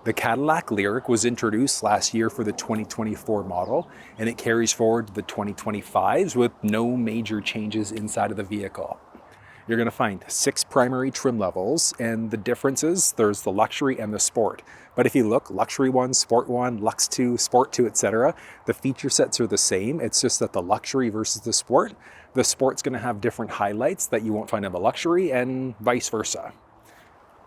The Cadillac Lyriq was introduced last year for the 2024 model, and it carries forward to the 2025s with no major changes inside of the vehicle. You're going to find 6 primary trim levels, and the differences, there's the luxury and the sport. But if you look, luxury 1, sport 1, lux 2, sport 2, etc., the feature sets are the same. It's just that the luxury versus the sport's going to have different highlights that you won't find in the luxury, and vice versa.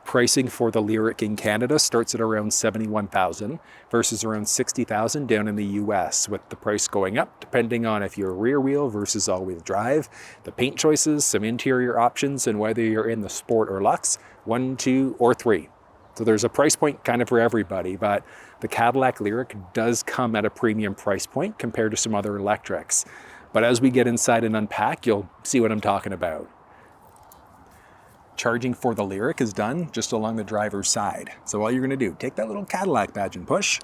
Pricing for the Lyriq in Canada starts at around $71,000 versus around $60,000 down in the US, with the price going up depending on if you're rear wheel versus all-wheel drive, the paint choices, some interior options, and whether you're in the sport or luxe, 1, 2, or 3. So there's a price point kind of for everybody, but the Cadillac Lyriq does come at a premium price point compared to some other electrics. But as we get inside and unpack, you'll see what I'm talking about. Charging for the Lyriq is done just along the driver's side. So all you're gonna do, take that little Cadillac badge and push.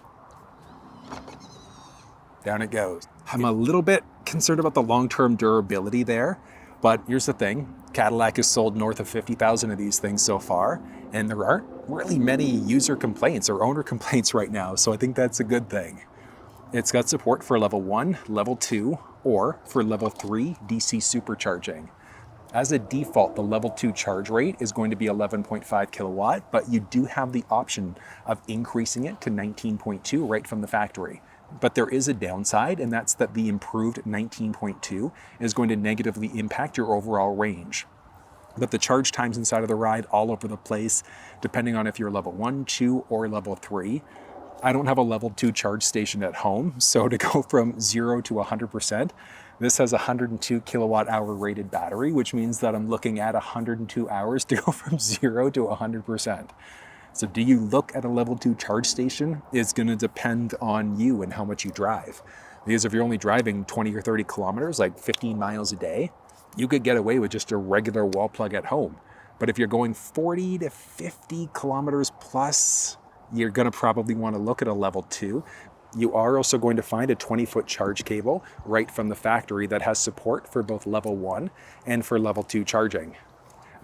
Down it goes. I'm a little bit concerned about the long-term durability there, but here's the thing. Cadillac has sold north of 50,000 of these things so far, and there aren't really many user complaints or owner complaints right now, so I think that's a good thing. It's got support for level 1, level 2, or for level 3 DC supercharging. As a default, the level 2 charge rate is going to be 11.5 kilowatt, but you do have the option of increasing it to 19.2 right from the factory. But there is a downside, and that's that the improved 19.2 is going to negatively impact your overall range. But the charge times inside of the ride all over the place, depending on if you're level 1, 2, or level 3. I don't have a level 2 charge station at home, so to go from 0 to 100%, this has a 102 kilowatt hour rated battery, which means that I'm looking at 102 hours to go from 0 to 100%. So do you look at a level 2 charge station? It's gonna depend on you and how much you drive. Because if you're only driving 20 or 30 kilometers, like 15 miles a day, you could get away with just a regular wall plug at home. But if you're going 40 to 50 kilometers plus, you're gonna probably wanna look at a level 2. You are also going to find a 20-foot charge cable right from the factory that has support for both level 1 and for level 2 charging.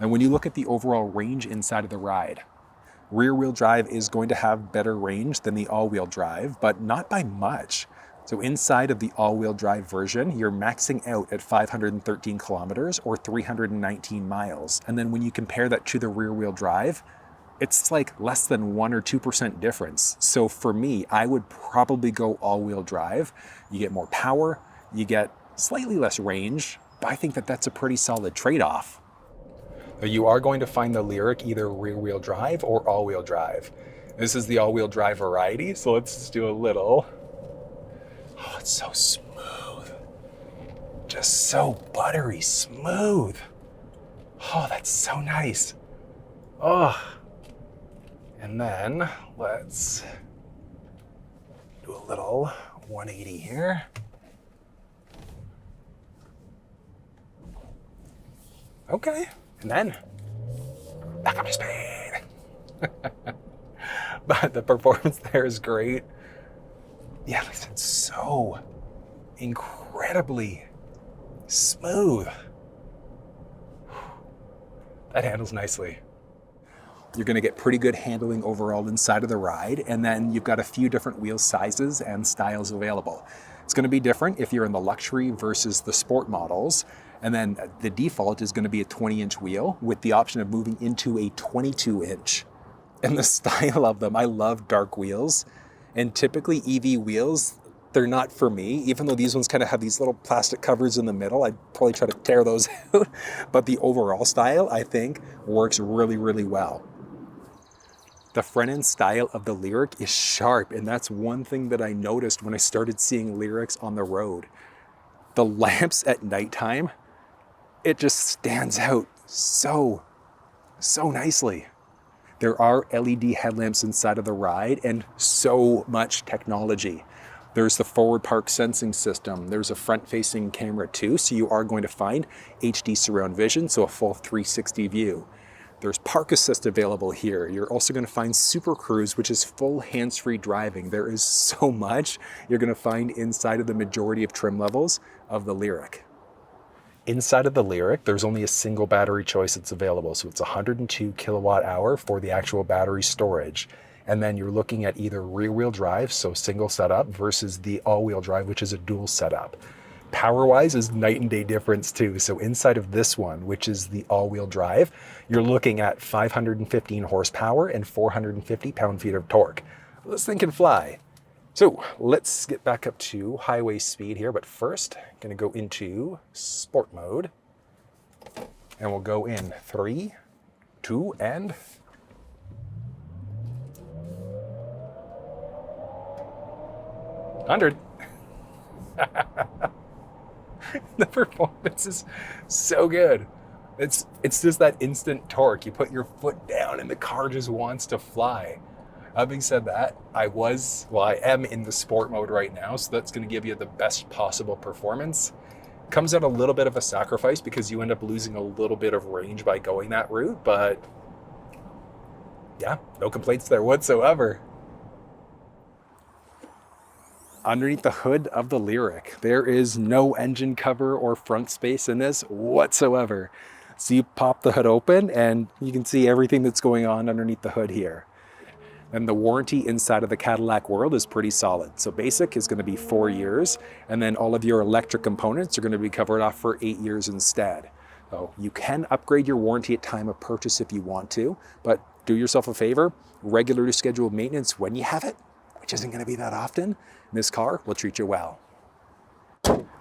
And when you look at the overall range inside of the ride, rear-wheel drive is going to have better range than the all-wheel drive, but not by much. So inside of the all-wheel drive version, you're maxing out at 513 kilometers or 319 miles. And then when you compare that to the rear-wheel drive, it's like less than 1 or 2% difference. So for me, I would probably go all-wheel drive. You get more power, you get slightly less range, but I think that that's a pretty solid trade-off. You are going to find the Lyriq either rear-wheel drive or all-wheel drive. This is the all-wheel drive variety, so let's just do a little. Oh, it's so smooth. Just so buttery smooth. Oh, that's so nice. Oh. And then let's do a little 180 here. Okay, and then back up to speed. But the performance there is great. Yeah, like I said, so incredibly smooth. That handles nicely. You're going to get pretty good handling overall inside of the ride, and then you've got a few different wheel sizes and styles available. It's going to be different if you're in the luxury versus the sport models, and then the default is going to be a 20-inch wheel with the option of moving into a 22-inch. And the style of them, I love dark wheels, and typically EV wheels, they're not for me, even though these ones kind of have these little plastic covers in the middle. I'd probably try to tear those out, but the overall style, I think, works really, really well. The front end style of the Lyriq is sharp, and that's one thing that I noticed when I started seeing Lyriqs on the road. The lamps at nighttime, it just stands out so nicely. There are LED headlamps inside of the ride and so much technology. There's the forward park sensing system. There's a front-facing camera too, so you are going to find HD surround vision, so a full 360 view. There's park assist available here. You're also going to find SuperCruise, which is full hands-free driving. There is so much you're going to find inside of the majority of trim levels of the Lyriq. Inside of the Lyriq, there's only a single battery choice that's available. So it's 102 kilowatt hour for the actual battery storage. And then you're looking at either rear-wheel drive, so single setup, versus the all-wheel drive, which is a dual setup. Power-wise is night and day difference too. So inside of this one, which is the all-wheel drive, you're looking at 515 horsepower and 450 pound-feet of torque. This thing can fly. So let's get back up to highway speed here, but first, I'm gonna go into sport mode. And we'll go in 3, 2, and... $100. The performance is so good. It's just that instant torque. You put your foot down and the car just wants to fly. Having said that, I am in the sport mode right now, so that's going to give you the best possible performance. Comes at a little bit of a sacrifice because you end up losing a little bit of range by going that route, but yeah, no complaints there whatsoever. Underneath the hood of the Lyriq, there is no engine cover or front space in this whatsoever. So you pop the hood open and you can see everything that's going on underneath the hood here. And the warranty inside of the Cadillac world is pretty solid. So basic is going to be 4 years, and then all of your electric components are going to be covered off for 8 years instead. So you can upgrade your warranty at time of purchase if you want to, but do yourself a favor, regularly schedule maintenance when you have it, which isn't going to be that often. This car will treat you well.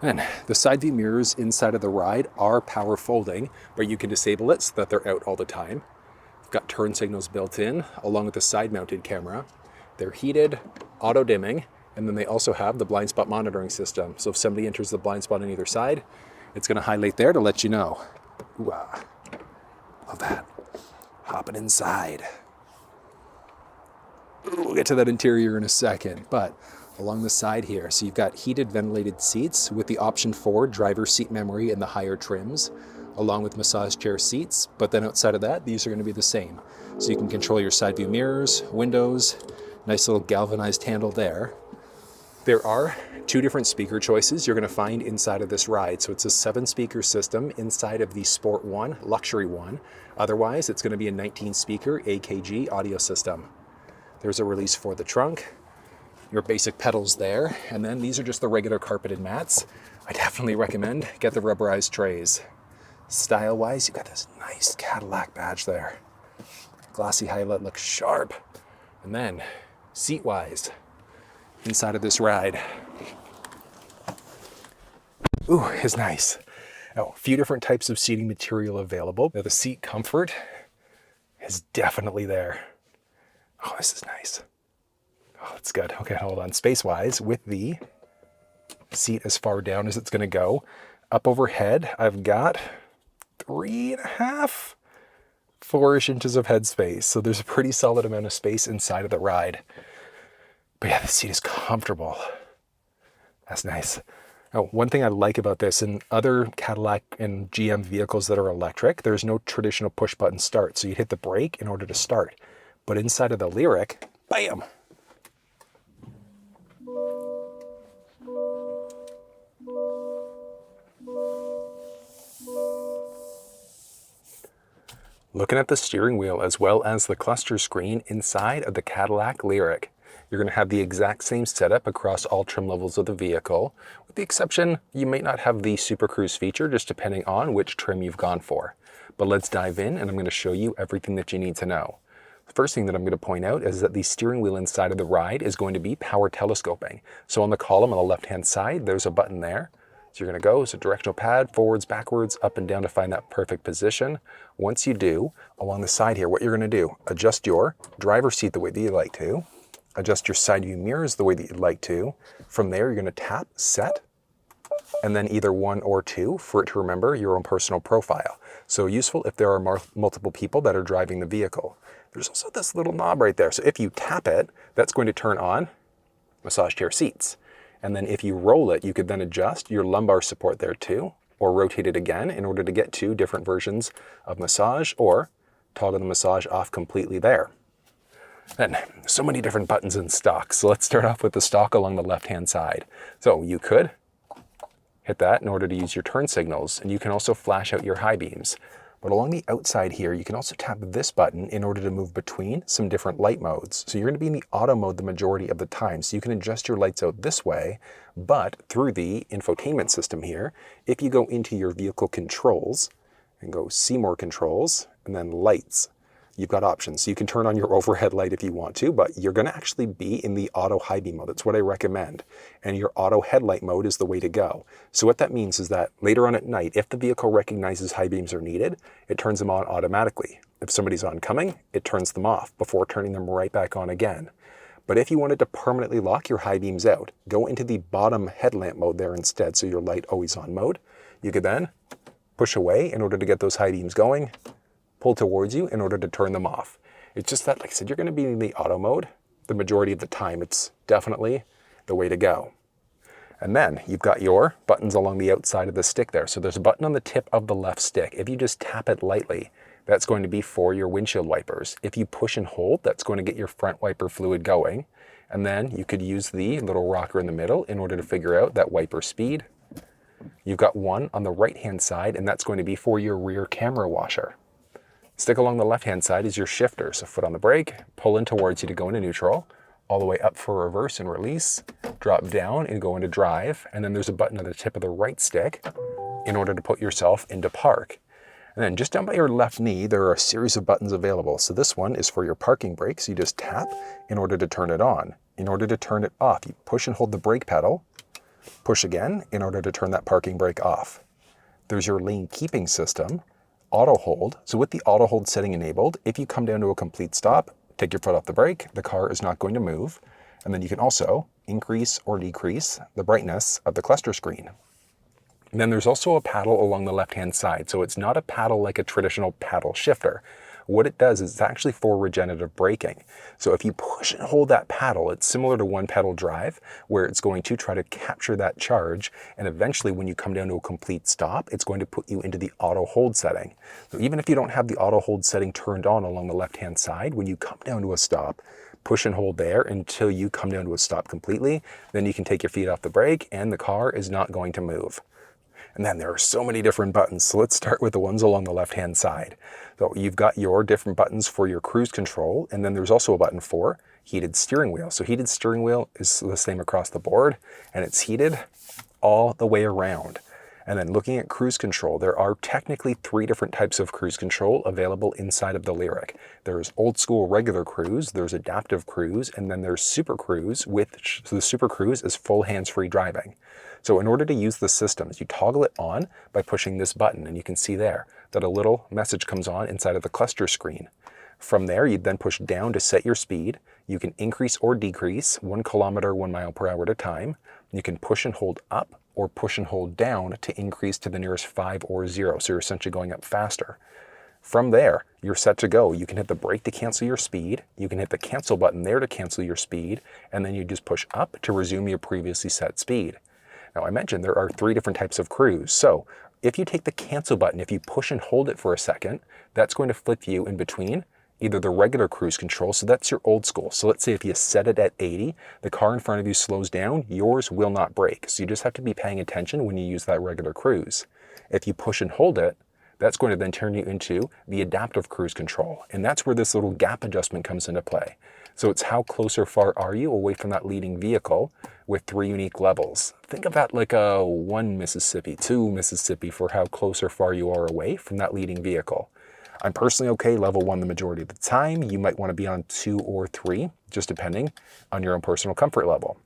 And the side view mirrors inside of the Ride are power folding, but you can disable it so that they're out all the time. We've got turn signals built in, along with the side mounted camera. They're heated, auto dimming, and then they also have the blind spot monitoring system. So if somebody enters the blind spot on either side, it's going to highlight there to let you know. Ooh, love that. Hopping inside. We'll get to that interior in a second, but along the side here, so you've got heated ventilated seats with the option for driver seat memory and the higher trims, along with massage chair seats. But then outside of that, these are going to be the same. So you can control your side view mirrors, windows, nice little galvanized handle there. There are 2 different speaker choices you're going to find inside of this Ride. So it's a 7-speaker system inside of the Sport One, Luxury One. Otherwise, it's going to be a 19-speaker AKG audio system. There's a release for the trunk, your basic pedals there, and then these are just the regular carpeted mats. I definitely recommend get the rubberized trays. Style-wise, you've got this nice Cadillac badge there. Glossy highlight looks sharp. And then, seat-wise, inside of this Ride. Ooh, is nice. Now, a few different types of seating material available. Now, the seat comfort is definitely there. Oh, this is nice. Oh, that's good. Okay, hold on. Space-wise, with the seat as far down as it's going to go, up overhead, I've got 3.5, 4-ish inches of headspace. So there's a pretty solid amount of space inside of the Ride. But yeah, the seat is comfortable. That's nice. Now, one thing I like about this, in other Cadillac and GM vehicles that are electric, there's no traditional push-button start. So you hit the brake in order to start. But inside of the Lyriq, bam! Looking at the steering wheel as well as the cluster screen inside of the Cadillac Lyriq, you're going to have the exact same setup across all trim levels of the vehicle, with the exception you might not have the SuperCruise feature, just depending on which trim you've gone for. But let's dive in and I'm going to show you everything that you need to know. The first thing that I'm going to point out is that the steering wheel inside of the Ride is going to be power telescoping. So on the column on the left-hand side, there's a button there. So you're going to go, it's a directional pad, forwards, backwards, up and down to find that perfect position. Once you do, along the side here, what you're going to do, adjust your driver's seat the way that you like to, adjust your side view mirrors the way that you'd like to. From there, you're going to tap set, and then either 1 or 2 for it to remember your own personal profile. So useful if there are multiple people that are driving the vehicle. There's also this little knob right there. So if you tap it, that's going to turn on massage chair seats. And then if you roll it, you could then adjust your lumbar support there too, or rotate it again in order to get 2 different versions of massage, or toggle the massage off completely there. Then, so many different buttons in stock. So let's start off with the stock along the left-hand side. So you could hit that in order to use your turn signals, and you can also flash out your high beams. But along the outside here, you can also tap this button in order to move between some different light modes. So you're going to be in the auto mode the majority of the time. So you can adjust your lights out this way, but through the infotainment system here, if you go into your vehicle controls and go see more controls and then lights, you've got options. So you can turn on your overhead light if you want to, but you're going to actually be in the auto high beam mode. That's what I recommend. And your auto headlight mode is the way to go. So what that means is that later on at night, if the vehicle recognizes high beams are needed, it turns them on automatically. If somebody's oncoming, it turns them off before turning them right back on again. But if you wanted to permanently lock your high beams out, go into the bottom headlamp mode there instead, so your light always on mode. You could then push away in order to get those high beams going, pull towards you in order to turn them off. It's just that, like I said, you're going to be in the auto mode the majority of the time. It's definitely the way to go. And then you've got your buttons along the outside of the stick there. So there's a button on the tip of the left stick. If you just tap it lightly, that's going to be for your windshield wipers. If you push and hold, that's going to get your front wiper fluid going. And then you could use the little rocker in the middle in order to figure out that wiper speed. You've got one on the right-hand side, and that's going to be for your rear camera washer. Stick along the left-hand side is your shifter. So foot on the brake, pull in towards you to go into neutral, all the way up for reverse and release, drop down and go into drive. And then there's a button at the tip of the right stick in order to put yourself into park. And then just down by your left knee, there are a series of buttons available. So this one is for your parking brake. So you just tap in order to turn it on. In order to turn it off, you push and hold the brake pedal, push again in order to turn that parking brake off. There's your lane keeping system. Auto hold. So with the auto hold setting enabled, if you come down to a complete stop, take your foot off the brake, the car is not going to move. And then you can also increase or decrease the brightness of the cluster screen. And then there's also a paddle along the left-hand side. So it's not a paddle like a traditional paddle shifter. What it does is it's actually for regenerative braking. So if you push and hold that paddle, it's similar to one pedal drive, where it's going to try to capture that charge. And eventually when you come down to a complete stop, it's going to put you into the auto hold setting. So even if you don't have the auto hold setting turned on along the left-hand side, when you come down to a stop, push and hold there until you come down to a stop completely. Then you can take your feet off the brake and the car is not going to move. And then there are so many different buttons. So let's start with the ones along the left-hand side. So you've got your different buttons for your cruise control, and then there's also a button for heated steering wheel. So heated steering wheel is the same across the board, and it's heated all the way around. And then looking at cruise control, there are technically 3 different types of cruise control available inside of the Lyriq. There's old school regular cruise, there's adaptive cruise, and then there's SuperCruise, so the SuperCruise is full hands-free driving. So in order to use the systems, you toggle it on by pushing this button, and you can see there that a little message comes on inside of the cluster screen. From there, you then push down to set your speed. You can increase or decrease 1 kilometer, 1 mile per hour at a time. You can push and hold up or push and hold down to increase to the nearest 5 or 0. So you're essentially going up faster. From there, you're set to go. You can hit the brake to cancel your speed. You can hit the cancel button there to cancel your speed. And then you just push up to resume your previously set speed. Now I mentioned there are 3 different types of cruise. So if you take the cancel button, if you push and hold it for a second, that's going to flip you in between either the regular cruise control, so that's your old school. So let's say if you set it at 80, the car in front of you slows down, yours will not brake. So you just have to be paying attention when you use that regular cruise. If you push and hold it, that's going to then turn you into the adaptive cruise control. And that's where this little gap adjustment comes into play. So it's how close or far are you away from that leading vehicle with 3 unique levels. Think of that like a 1 Mississippi, 2 Mississippi for how close or far you are away from that leading vehicle. I'm personally okay level 1 the majority of the time. You might want to be on 2 or 3, just depending on your own personal comfort level.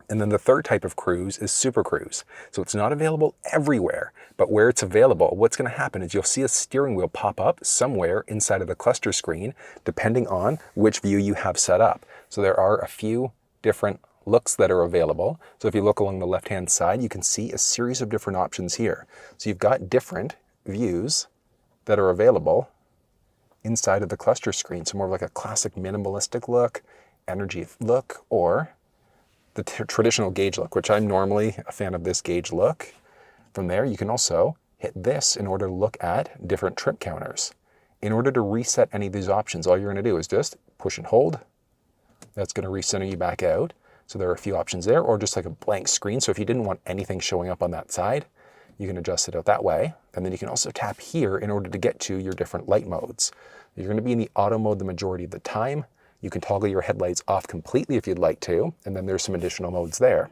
And then the third type of cruise is SuperCruise. So it's not available everywhere, but where it's available, what's going to happen is you'll see a steering wheel pop up somewhere inside of the cluster screen, depending on which view you have set up. So there are a few different looks that are available. So if you look along the left-hand side, you can see a series of different options here. So you've got different views that are available inside of the cluster screen. So more of like a classic minimalistic look, energy look, or the traditional gauge look, which I'm normally a fan of this gauge look. From there, you can also hit this in order to look at different trip counters. In order to reset any of these options, all you're going to do is just push and hold. That's going to recenter you back out. So there are a few options there, or just like a blank screen. So if you didn't want anything showing up on that side, You can adjust it out that way. And then you can also tap here in order to get to your different light modes. You're going to be in the auto mode the majority of the time. You can toggle your headlights off completely if you'd like to, and then there's some additional modes there.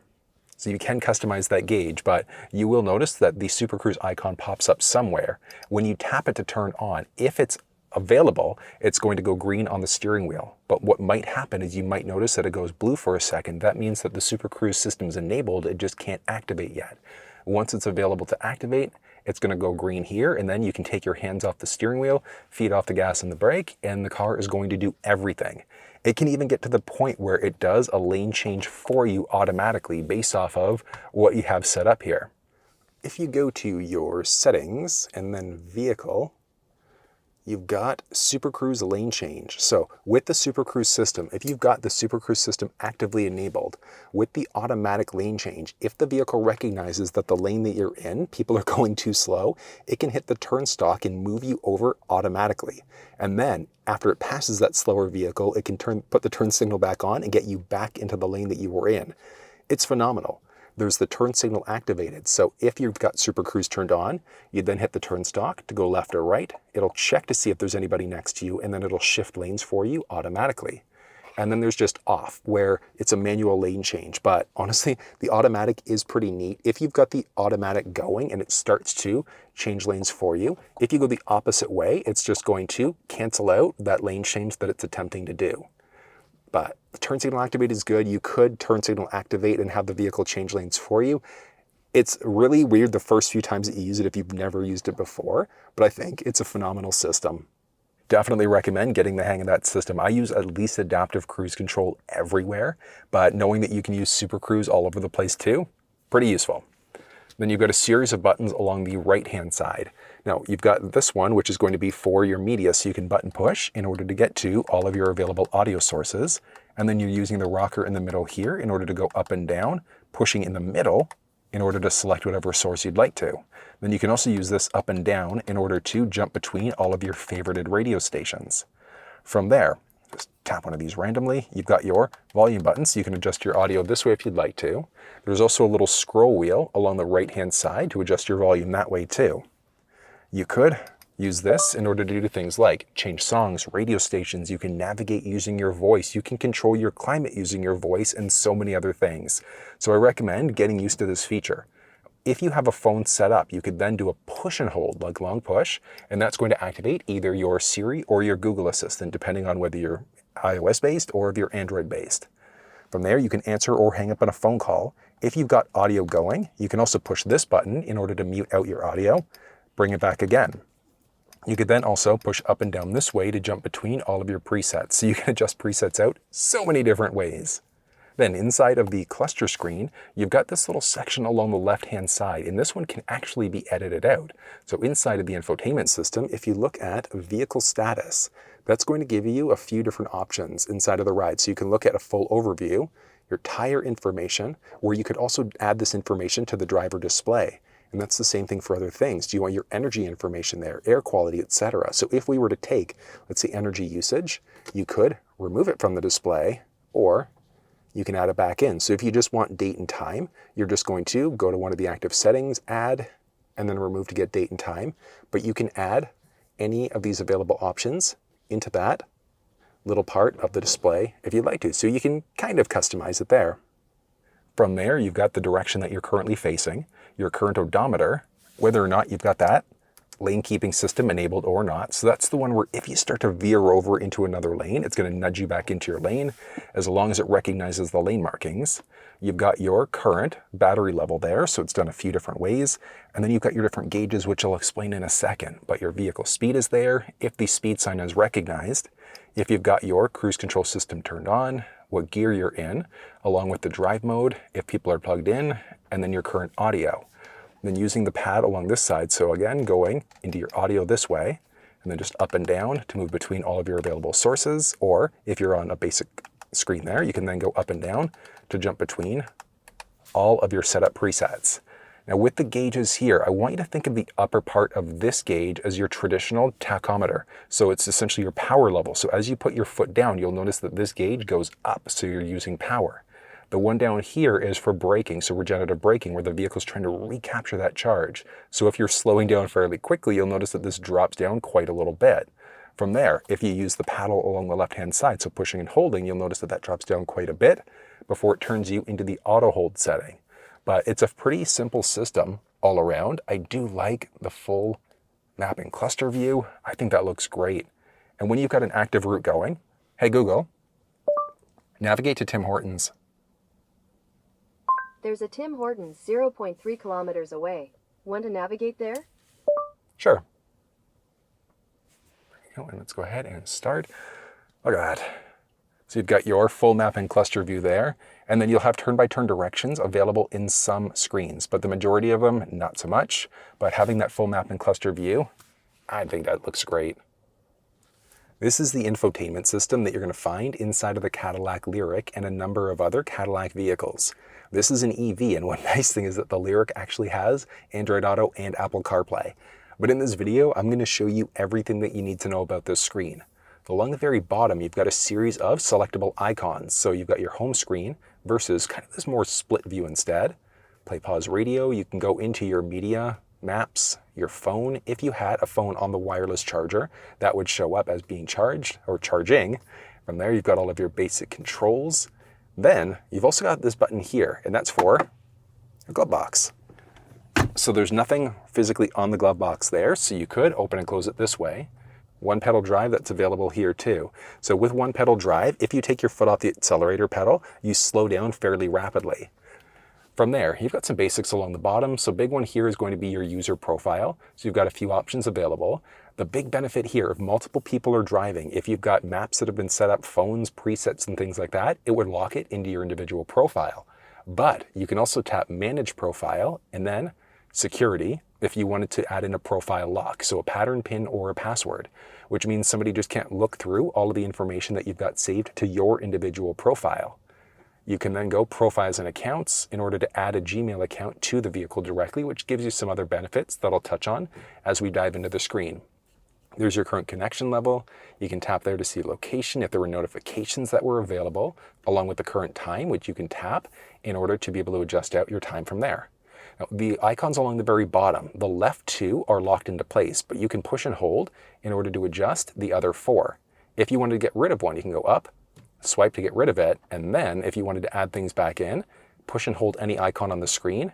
So you can customize that gauge, but you will notice that the SuperCruise icon pops up somewhere. When you tap it to turn on, if it's available, it's going to go green on the steering wheel. But what might happen is you might notice that it goes blue for a second. That means that the SuperCruise system is enabled, it just can't activate yet. Once it's available to activate, it's going to go green here, and then you can take your hands off the steering wheel, feet off the gas and the brake, and the car is going to do everything. It can even get to the point where it does a lane change for you automatically based off of what you have set up here. If you go to your settings and then vehicle, you've got SuperCruise lane change. So with the SuperCruise system, if you've got the SuperCruise system actively enabled, with the automatic lane change, if the vehicle recognizes that the lane that you're in, people are going too slow, it can hit the turn stalk and move you over automatically. And then after it passes that slower vehicle, it can put the turn signal back on and get you back into the lane that you were in. It's phenomenal. There's the turn signal activated. So if you've got SuperCruise turned on, you then hit the turn stalk to go left or right. It'll check to see if there's anybody next to you, and then it'll shift lanes for you automatically. And then there's just off, where it's a manual lane change. But honestly, the automatic is pretty neat. If you've got the automatic going and it starts to change lanes for you, if you go the opposite way, it's just going to cancel out that lane change that it's attempting to do. But the turn signal activate is good. You could turn signal activate and have the vehicle change lanes for you. It's really weird the first few times that you use it if you've never used it before, but I think it's a phenomenal system. Definitely recommend getting the hang of that system. I use at least adaptive cruise control everywhere, but knowing that you can use SuperCruise all over the place too, pretty useful. Then you've got a series of buttons along the right-hand side. Now, you've got this one, which is going to be for your media, so you can button push in order to get to all of your available audio sources. And then you're using the rocker in the middle here in order to go up and down, pushing in the middle in order to select whatever source you'd like to. Then you can also use this up and down in order to jump between all of your favorited radio stations. From there, just tap one of these randomly. You've got your volume button, so you can adjust your audio this way if you'd like to. There's also a little scroll wheel along the right-hand side to adjust your volume that way too. You could use this in order to do things like change songs, radio stations. You can navigate using your voice. You can control your climate using your voice and so many other things. So I recommend getting used to this feature. If you have a phone set up, you could then do a push and hold, like long push, and that's going to activate either your Siri or your Google Assistant, depending on whether you're iOS-based or if you're Android-based. From there, you can answer or hang up on a phone call. If you've got audio going, you can also push this button in order to mute out your audio, bring it back again. You could then also push up and down this way to jump between all of your presets. So you can adjust presets out so many different ways. Then inside of the cluster screen, you've got this little section along the left-hand side, and this one can actually be edited out. So inside of the infotainment system, if you look at vehicle status, that's going to give you a few different options inside of the ride. So you can look at a full overview, your tire information, where you could also add this information to the driver display. And that's the same thing for other things. Do you want your energy information there, air quality, etc.? So if we were to take, let's say, energy usage, you could remove it from the display, or you can add it back in. So if you just want date and time, you're just going to go to one of the active settings, add, and then remove to get date and time. But you can add any of these available options into that little part of the display if you'd like to. So you can kind of customize it there. From there, you've got the direction that you're currently facing, your current odometer, whether or not you've got that lane keeping system enabled or not. So that's the one where if you start to veer over into another lane, it's going to nudge you back into your lane as long as it recognizes the lane markings. You've got your current battery level there, so it's done a few different ways. And then you've got your different gauges, which I'll explain in a second. But your vehicle speed is there, if the speed sign is recognized, if you've got your cruise control system turned on, what gear you're in, along with the drive mode, if people are plugged in, and then your current audio. Then using the pad along this side, so again, going into your audio this way, and then just up and down to move between all of your available sources, or if you're on a basic screen there, you can then go up and down to jump between all of your setup presets. Now with the gauges here, I want you to think of the upper part of this gauge as your traditional tachometer. So it's essentially your power level. So as you put your foot down, you'll notice that this gauge goes up, so you're using power. The one down here is for braking, so regenerative braking, where the vehicle's trying to recapture that charge. So if you're slowing down fairly quickly, you'll notice that this drops down quite a little bit. From there, if you use the paddle along the left-hand side, so pushing and holding, you'll notice that that drops down quite a bit before it turns you into the auto hold setting. But it's a pretty simple system all around. I do like the full mapping cluster view. I think that looks great. And when you've got an active route going, hey Google, navigate to Tim Hortons. There's a Tim Hortons 0.3 kilometers away. Want to navigate there? Sure. And let's go ahead and start. Look at that. So you've got your full mapping cluster view there, and then you'll have turn-by-turn directions available in some screens, but the majority of them, not so much. But having that full mapping cluster view, I think that looks great. This is the infotainment system that you're going to find inside of the Cadillac Lyriq and a number of other Cadillac vehicles. This is an EV, and one nice thing is that the Lyriq actually has Android Auto and Apple CarPlay. But in this video, I'm going to show you everything that you need to know about this screen. Along the very bottom, you've got a series of selectable icons. So you've got your home screen versus kind of this more split view instead. Play, pause, radio. You can go into your media, maps, your phone. If you had a phone on the wireless charger, that would show up as being charged or charging. From there, you've got all of your basic controls. Then you've also got this button here, and that's for a glove box. So there's nothing physically on the glove box there, so you could open and close it this way. One pedal drive, that's available here too. So with one pedal drive, if you take your foot off the accelerator pedal, you slow down fairly rapidly. From there, you've got some basics along the bottom. So big one here is going to be your user profile. So you've got a few options available. The big benefit here, if multiple people are driving, if you've got maps that have been set up, phones, presets, and things like that, it would lock it into your individual profile. But you can also tap Manage Profile and then Security if you wanted to add in a profile lock, so a pattern pin or a password, which means somebody just can't look through all of the information that you've got saved to your individual profile. You can then go Profiles and Accounts in order to add a Gmail account to the vehicle directly, which gives you some other benefits that I'll touch on as we dive into the screen. There's your current connection level. You can tap there to see location if there were notifications that were available, along with the current time, which you can tap in order to be able to adjust out your time from there. Now, the icons along the very bottom, the left two are locked into place, but you can push and hold in order to adjust the other four. If you wanted to get rid of one, you can go up, swipe to get rid of it, and then if you wanted to add things back in, push and hold any icon on the screen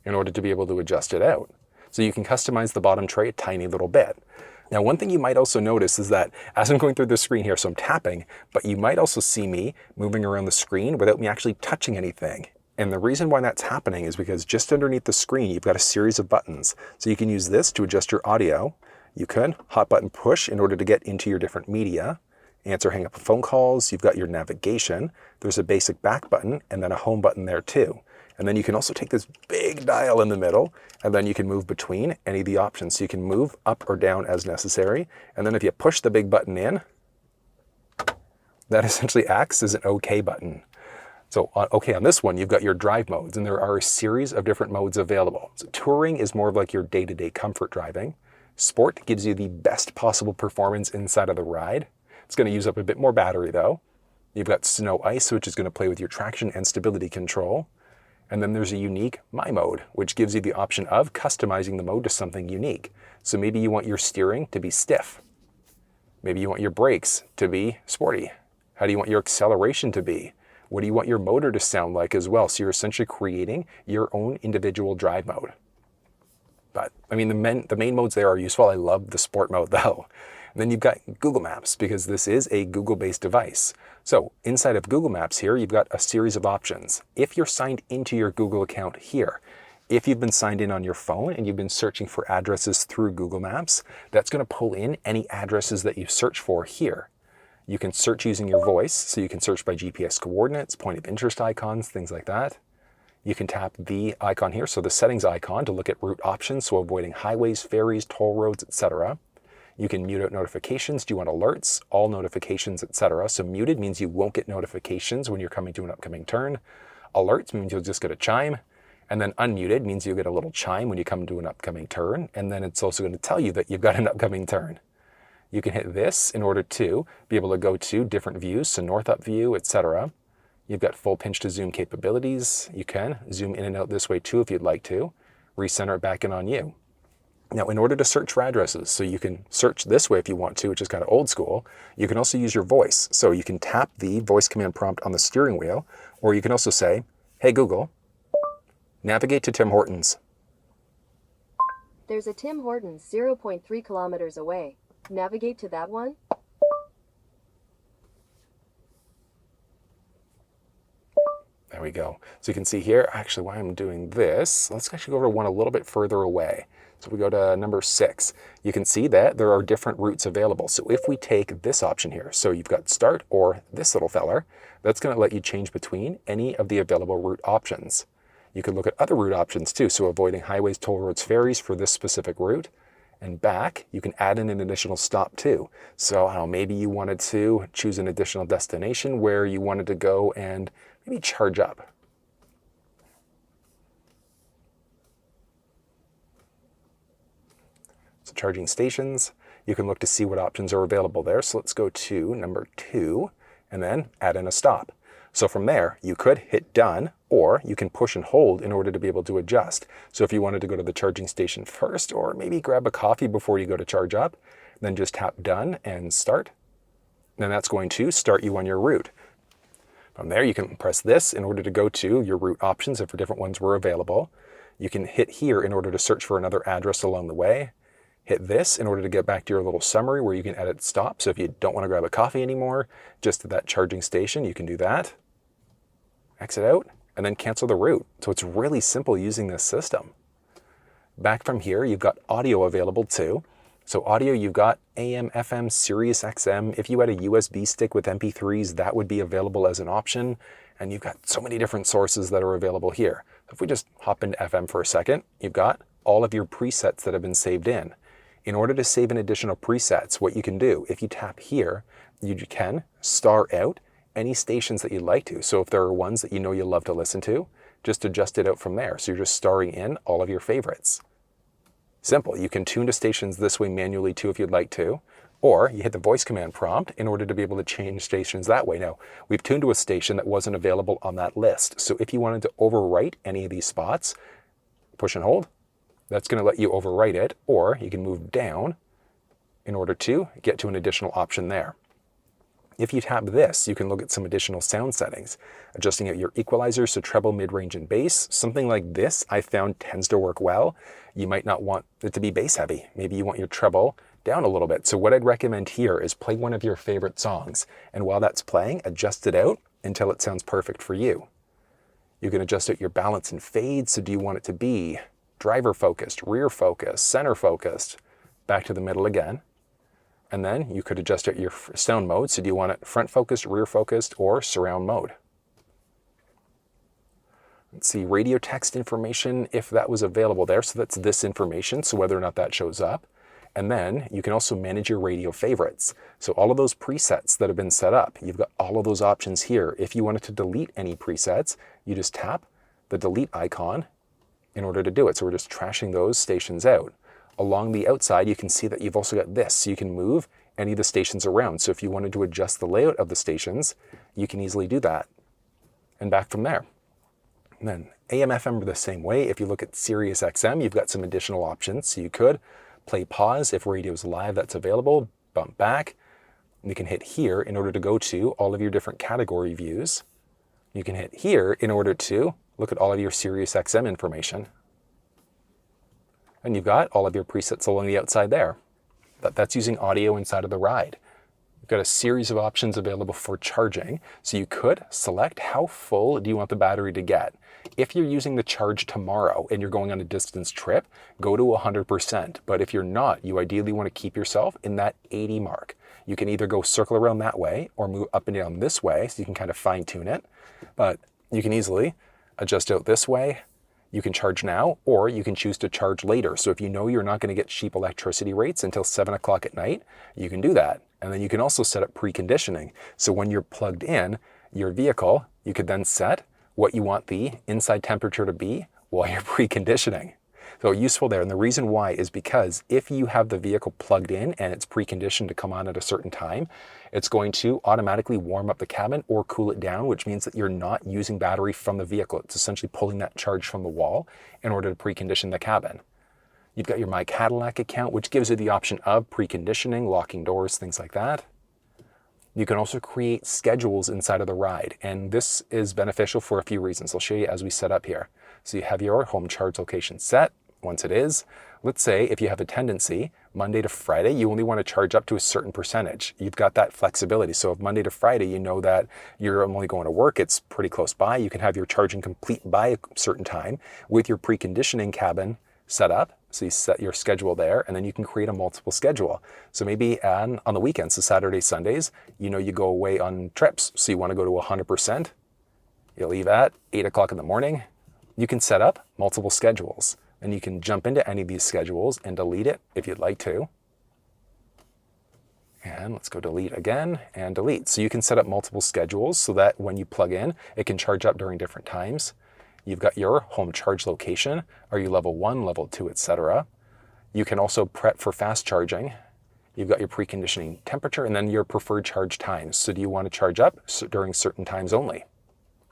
in order to be able to adjust it out. So you can customize the bottom tray a tiny little bit. Now, one thing you might also notice is that as I'm going through the screen here, so I'm tapping, but you might also see me moving around the screen without me actually touching anything. And the reason why that's happening is because just underneath the screen, you've got a series of buttons. So you can use this to adjust your audio. You could hot button push in order to get into your different media, answer, hang up phone calls. You've got your navigation. There's a basic back button and then a home button there too. And then you can also take this big dial in the middle and then you can move between any of the options. So you can move up or down as necessary. And then if you push the big button in, that essentially acts as an OK button. So on this one, you've got your drive modes, and there are a series of different modes available. So touring is more of like your day-to-day comfort driving. Sport gives you the best possible performance inside of the ride. It's going to use up a bit more battery though. You've got snow ice, which is going to play with your traction and stability control. And then there's a unique My Mode, which gives you the option of customizing the mode to something unique. So maybe you want your steering to be stiff. Maybe you want your brakes to be sporty. How do you want your acceleration to be? What do you want your motor to sound like as well? So you're essentially creating your own individual drive mode. But I mean, the main modes there are useful. I love the sport mode though. And then you've got Google Maps because this is a Google-based device. So inside of Google Maps here, you've got a series of options. If you're signed into your Google account here, if you've been signed in on your phone and you've been searching for addresses through Google Maps, that's going to pull in any addresses that you search for here. You can search using your voice, so you can search by GPS coordinates, point of interest icons, things like that. You can tap the icon here, so the settings icon to look at route options, so avoiding highways, ferries, toll roads, etc. You can mute out notifications. Do you want alerts, all notifications, etc. So muted means you won't get notifications when you're coming to an upcoming turn. Alerts means you'll just get a chime. And then unmuted means you'll get a little chime when you come to an upcoming turn. And then it's also going to tell you that you've got an upcoming turn. You can hit this in order to be able to go to different views, so north up view, etc. You've got full pinch to zoom capabilities. You can zoom in and out this way too if you'd like to. Recenter it back in on you. Now, in order to search for addresses, so you can search this way if you want to, which is kind of old school, you can also use your voice. So you can tap the voice command prompt on the steering wheel, or you can also say, "Hey Google, navigate to Tim Hortons." There's a Tim Hortons 0.3 kilometers away. Navigate to that one. There we go. So you can see here, actually, why I'm doing this, let's actually go over to one a little bit further away. So we go to number 6. You can see that there are different routes available. So if we take this option here, so you've got start or this little feller, that's going to let you change between any of the available route options. You could look at other route options too, so avoiding highways, toll roads, ferries for this specific route. And back, you can add in an additional stop too. So I don't know, maybe you wanted to choose an additional destination where you wanted to go and maybe charge up. So charging stations, you can look to see what options are available there. So let's go to number 2 and then add in a stop. So from there, you could hit done, or you can push and hold in order to be able to adjust. So if you wanted to go to the charging station first, or maybe grab a coffee before you go to charge up, then just tap done and start. Then that's going to start you on your route. From there, you can press this in order to go to your route options if different ones were available. You can hit here in order to search for another address along the way. Hit this in order to get back to your little summary where you can edit stop. So if you don't want to grab a coffee anymore, just at that charging station, you can do that. Exit out and then cancel the route. So it's really simple using this system. Back from here, you've got audio available too. So audio, you've got AM, FM, SiriusXM. If you had a USB stick with MP3s, that would be available as an option. And you've got so many different sources that are available here. So if we just hop into FM for a second, you've got all of your presets that have been saved in. In order to save in additional presets, what you can do, if you tap here, you can star out any stations that you'd like to. So if there are ones that you know you love to listen to, just adjust it out from there. So you're just starring in all of your favorites. Simple. You can tune to stations this way manually too if you'd like to, or you hit the voice command prompt in order to be able to change stations that way. Now, we've tuned to a station that wasn't available on that list. So if you wanted to overwrite any of these spots, push and hold. That's going to let you overwrite it, or you can move down in order to get to an additional option there. If you tap this, you can look at some additional sound settings, adjusting out your equalizer, so treble, mid-range, and bass. Something like this I found tends to work well. You might not want it to be bass heavy. Maybe you want your treble down a little bit. So what I'd recommend here is play one of your favorite songs, and while that's playing, adjust it out until it sounds perfect for you. You can adjust out your balance and fade, so do you want it to be driver focused, rear focused, center focused, back to the middle again. And then you could adjust out your sound mode. So do you want it front focused, rear focused, or surround mode? Let's see, radio text information, if that was available there. So that's this information, so whether or not that shows up. And then you can also manage your radio favorites. So all of those presets that have been set up, you've got all of those options here. If you wanted to delete any presets, you just tap the delete icon in order to do it. So we're just trashing those stations out. Along the outside, you can see that you've also got this. So you can move any of the stations around. So if you wanted to adjust the layout of the stations, you can easily do that. And back from there. And then AM, FM are the same way. If you look at SiriusXM, you've got some additional options. So you could play pause if radio's live, that's available, bump back. You can hit here in order to go to all of your different category views. You can hit here in order to look at all of your SiriusXM information. And you've got all of your presets along the outside there. That's using audio inside of the ride. You've got a series of options available for charging. So you could select how full do you want the battery to get. If you're using the charge tomorrow and you're going on a distance trip, go to 100%. But if you're not, you ideally want to keep yourself in that 80 mark. You can either go circle around that way or move up and down this way, so you can kind of fine tune it. But you can easily adjust out this way. You can charge now, or you can choose to charge later. So if you know you're not going to get cheap electricity rates until 7 o'clock at night, you can do that. And then you can also set up preconditioning. So when you're plugged in your vehicle, you could then set what you want the inside temperature to be while you're preconditioning. So useful there. And the reason why is because if you have the vehicle plugged in and it's preconditioned to come on at a certain time, it's going to automatically warm up the cabin or cool it down, which means that you're not using battery from the vehicle. It's essentially pulling that charge from the wall in order to precondition the cabin. You've got your My Cadillac account, which gives you the option of preconditioning, locking doors, things like that. You can also create schedules inside of the ride, and this is beneficial for a few reasons. I'll show you as we set up here. So you have your home charge location set. Once it is, let's say if you have a tendency, Monday to Friday, you only want to charge up to a certain percentage. You've got that flexibility. So if Monday to Friday, you know that you're only going to work, it's pretty close by, you can have your charging complete by a certain time with your preconditioning cabin set up. So you set your schedule there, and then you can create a multiple schedule. So maybe on the weekends, so Saturdays, Sundays, you know you go away on trips. So you want to go to 100%. You leave at 8 o'clock in the morning. You can set up multiple schedules, and you can jump into any of these schedules and delete it if you'd like to. And let's go delete again and delete. So you can set up multiple schedules so that when you plug in, it can charge up during different times. You've got your home charge location. Are you level 1, level 2, etc.? You can also prep for fast charging. You've got your preconditioning temperature and then your preferred charge times. So do you want to charge up during certain times only?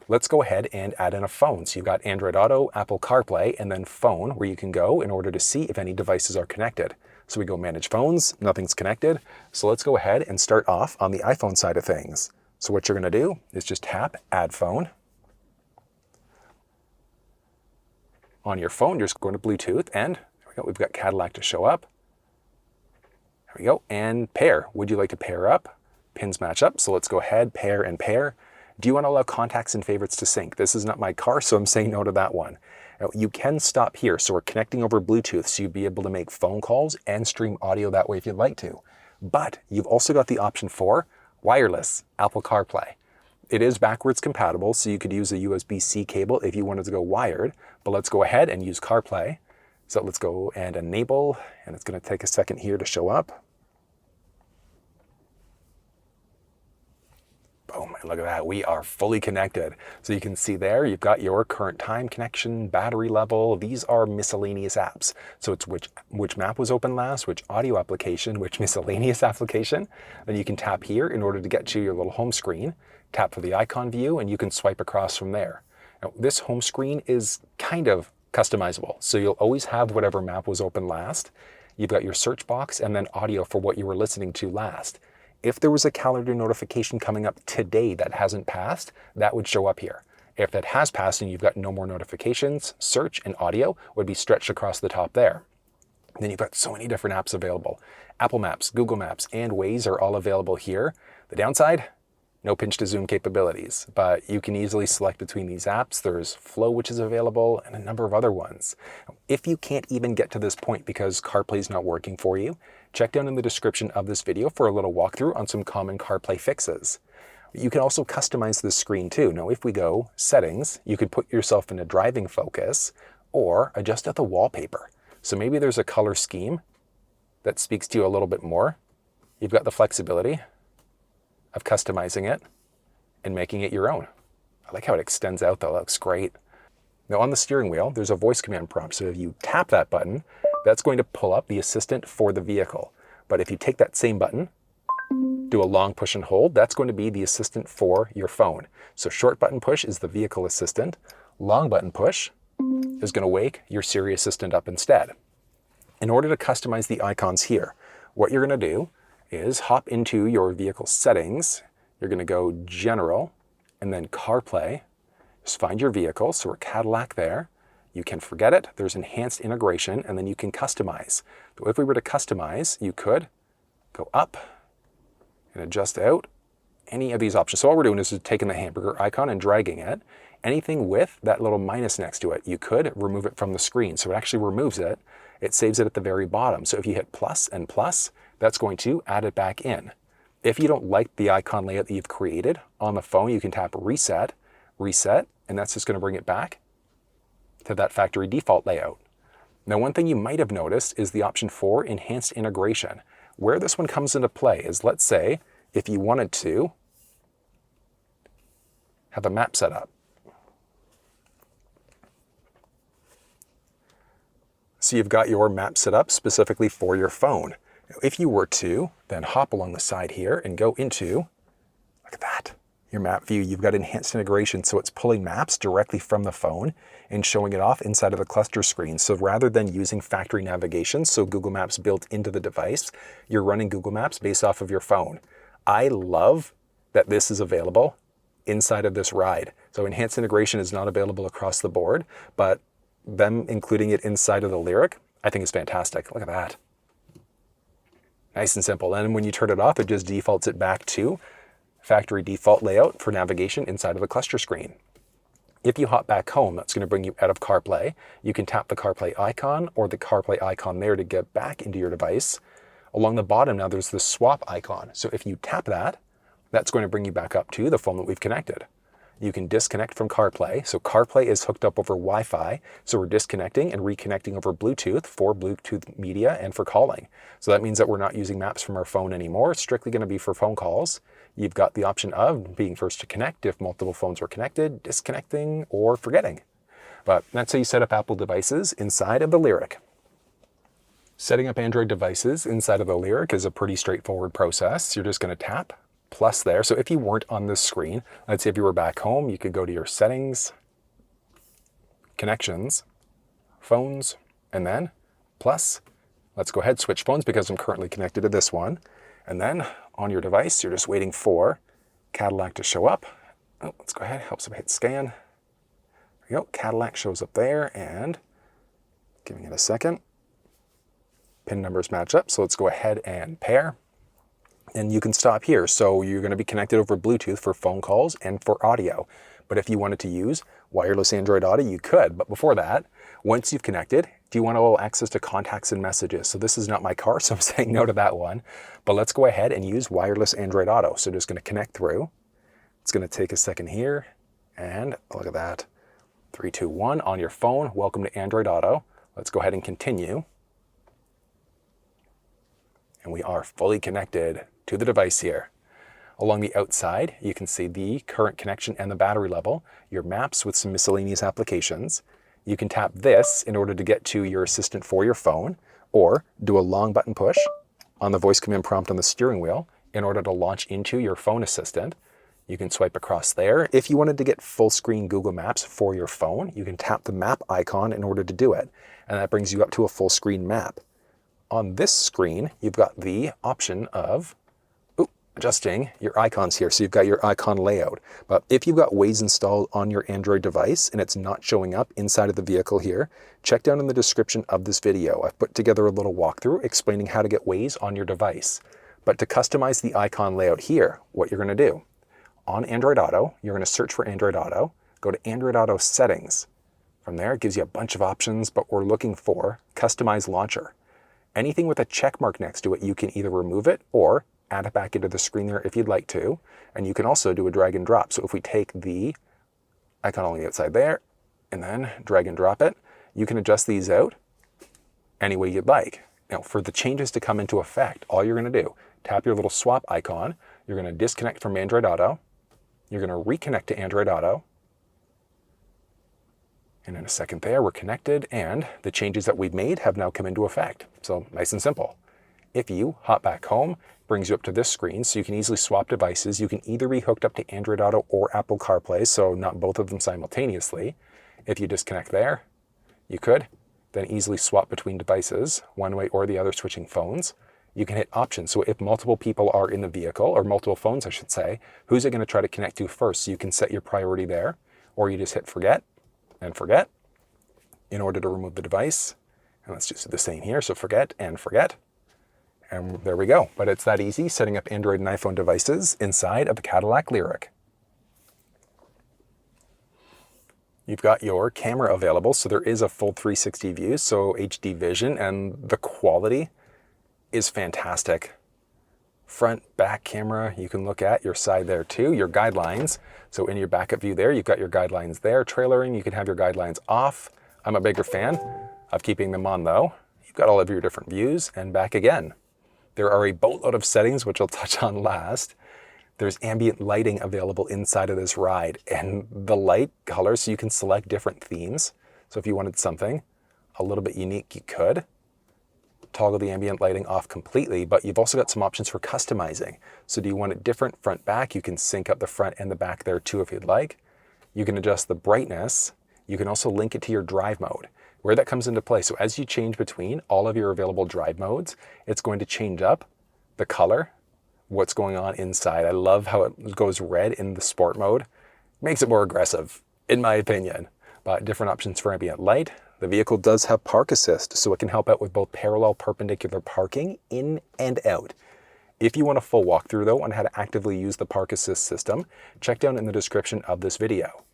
Let's go ahead and add in a phone. So you've got Android Auto, Apple CarPlay, and then phone where you can go in order to see if any devices are connected. So we go manage phones, nothing's connected. So let's go ahead and start off on the iPhone side of things. So what you're going to do is just tap add phone. On your phone, you're just going to Bluetooth, and there we go. We've got Cadillac to show up. There we go. And pair. Would you like to pair up? Pins match up. So let's go ahead, pair and pair. Do you want to allow contacts and favorites to sync? This is not my car, so I'm saying no to that one. Now, you can stop here. So we're connecting over Bluetooth, so you'll be able to make phone calls and stream audio that way if you'd like to. But you've also got the option for wireless Apple CarPlay. It is backwards compatible, so you could use a USB-C cable if you wanted to go wired, but let's go ahead and use CarPlay. So let's go and enable, and it's going to take a second here to show up. Boom, and look at that, we are fully connected. So you can see there, you've got your current time connection, battery level. These are miscellaneous apps. So it's which map was open last, which audio application, which miscellaneous application. Then you can tap here in order to get to your little home screen. Tap for the icon view, and you can swipe across from there. Now, this home screen is kind of customizable. So you'll always have whatever map was open last. You've got your search box and then audio for what you were listening to last. If there was a calendar notification coming up today that hasn't passed, that would show up here. If that has passed and you've got no more notifications, search and audio would be stretched across the top there. And then you've got so many different apps available. Apple Maps, Google Maps, and Waze are all available here. The downside? No pinch to zoom capabilities, but you can easily select between these apps. There's Flow, which is available, and a number of other ones. If you can't even get to this point because CarPlay is not working for you, check down in the description of this video for a little walkthrough on some common CarPlay fixes. You can also customize the screen too. Now, if we go settings, you could put yourself in a driving focus or adjust out the wallpaper. So maybe there's a color scheme that speaks to you a little bit more. You've got the flexibility of customizing it and making it your own. I like how it extends out though, that looks great. Now on the steering wheel, there's a voice command prompt. So if you tap that button, that's going to pull up the assistant for the vehicle. But if you take that same button, do a long push and hold, that's going to be the assistant for your phone. So short button push is the vehicle assistant. Long button push is going to wake your Siri assistant up instead. In order to customize the icons here, what you're going to do is hop into your vehicle settings. You're going to go General and then CarPlay. Just find your vehicle. So we're Cadillac there. You can forget it. There's enhanced integration and then you can customize. So if we were to customize, you could go up and adjust out any of these options. So all we're doing is just taking the hamburger icon and dragging it. Anything with that little minus next to it, you could remove it from the screen. So it actually removes it. It saves it at the very bottom. So if you hit plus and plus, that's going to add it back in. If you don't like the icon layout that you've created on the phone, you can tap reset, and that's just going to bring it back to that factory default layout. Now, one thing you might have noticed is the option for enhanced integration. Where this one comes into play is, let's say, if you wanted to have a map set up. So you've got your map set up specifically for your phone. Now, if you were to then hop along the side here and go into, look at that, your map view, you've got enhanced integration. So it's pulling maps directly from the phone and showing it off inside of the cluster screen. So rather than using factory navigation, so Google Maps built into the device, you're running Google Maps based off of your phone. I love that this is available inside of this ride. So enhanced integration is not available across the board, but them including it inside of the Lyriq, I think is fantastic. Look at that. Nice and simple. And when you turn it off, it just defaults it back to factory default layout for navigation inside of the cluster screen. If you hop back home, that's going to bring you out of CarPlay. You can tap the CarPlay icon or the CarPlay icon there to get back into your device. Along the bottom now, there's the swap icon. So if you tap that, that's going to bring you back up to the phone that we've connected. You can disconnect from CarPlay. So CarPlay is hooked up over Wi-Fi. So we're disconnecting and reconnecting over Bluetooth for Bluetooth media and for calling. So that means that we're not using maps from our phone anymore. It's strictly going to be for phone calls. You've got the option of being first to connect if multiple phones are connected, disconnecting, or forgetting. But that's how you set up Apple devices inside of the Lyriq. Setting up Android devices inside of the Lyriq is a pretty straightforward process. You're just going to tap plus there. So if you weren't on this screen, let's say if you were back home, you could go to your settings, connections, phones, and then plus. Let's go ahead, switch phones because I'm currently connected to this one. And then on your device, you're just waiting for Cadillac to show up. Oh, let's go ahead, helps if I hit scan. There we go, Cadillac shows up there, and giving it a second. PIN numbers match up, so let's go ahead and pair. And you can stop here. So you're going to be connected over Bluetooth for phone calls and for audio. But if you wanted to use wireless Android Auto, you could. But before that, once you've connected, do you want to allow access to contacts and messages? So this is not my car, so I'm saying no to that one. But let's go ahead and use wireless Android Auto. So just going to connect through. It's going to take a second here. And look at that. 3, 2, 1 on your phone. Welcome to Android Auto. Let's go ahead and continue. And we are fully connected to the device here. Along the outside, you can see the current connection and the battery level, your maps with some miscellaneous applications. You can tap this in order to get to your assistant for your phone, or do a long button push on the voice command prompt on the steering wheel in order to launch into your phone assistant. You can swipe across there. If you wanted to get full screen Google Maps for your phone, you can tap the map icon in order to do it. And that brings you up to a full screen map. On this screen, you've got the option of adjusting your icons here. So you've got your icon layout. But if you've got Waze installed on your Android device and it's not showing up inside of the vehicle here, check down in the description of this video. I've put together a little walkthrough explaining how to get Waze on your device. But to customize the icon layout here, what you're going to do, on Android Auto, you're going to search for Android Auto, go to Android Auto settings. From there, it gives you a bunch of options, but we're looking for Customize Launcher. Anything with a check mark next to it, you can either remove it or add it back into the screen there if you'd like to. And you can also do a drag and drop. So if we take the icon on the outside there and then drag and drop it, you can adjust these out any way you'd like. Now, for the changes to come into effect, all you're going to do, tap your little swap icon, you're going to disconnect from Android Auto, you're going to reconnect to Android Auto, and in a second there, we're connected, and the changes that we've made have now come into effect. So nice and simple. If you hop back home, brings you up to this screen, so you can easily swap devices. You can either be hooked up to Android Auto or Apple CarPlay, so not both of them simultaneously. If you disconnect there, you could then easily swap between devices, one way or the other, switching phones. You can hit options. So if multiple people are in the vehicle, or multiple phones, I should say, who's it going to try to connect to first? So you can set your priority there, or you just hit forget and forget in order to remove the device. And let's just do the same here. So forget and forget. And there we go. But it's that easy setting up Android and iPhone devices inside of the Cadillac Lyriq. You've got your camera available. So there is a full 360 view, so HD vision, and the quality is fantastic. Front, back camera, you can look at your side there too, your guidelines. So in your backup view there, you've got your guidelines there. Trailering, you can have your guidelines off. I'm a bigger fan of keeping them on though. You've got all of your different views, and back again. There are a boatload of settings, which I'll touch on last. There's ambient lighting available inside of this ride, and the light colors, so you can select different themes. So if you wanted something a little bit unique. You could toggle the ambient lighting off completely, but you've also got some options for customizing. So do you want it different front back? You can sync up the front and the back there too if you'd like. You can adjust the brightness. You can also link it to your drive mode, where that comes into play. So as you change between all of your available drive modes, it's going to change up the color, what's going on inside. I love how it goes red in the sport mode. Makes it more aggressive, in my opinion. But different options for ambient light. The vehicle does have park assist, so it can help out with both parallel perpendicular parking in and out. If you want a full walkthrough though on how to actively use the park assist system, check down in the description of this video.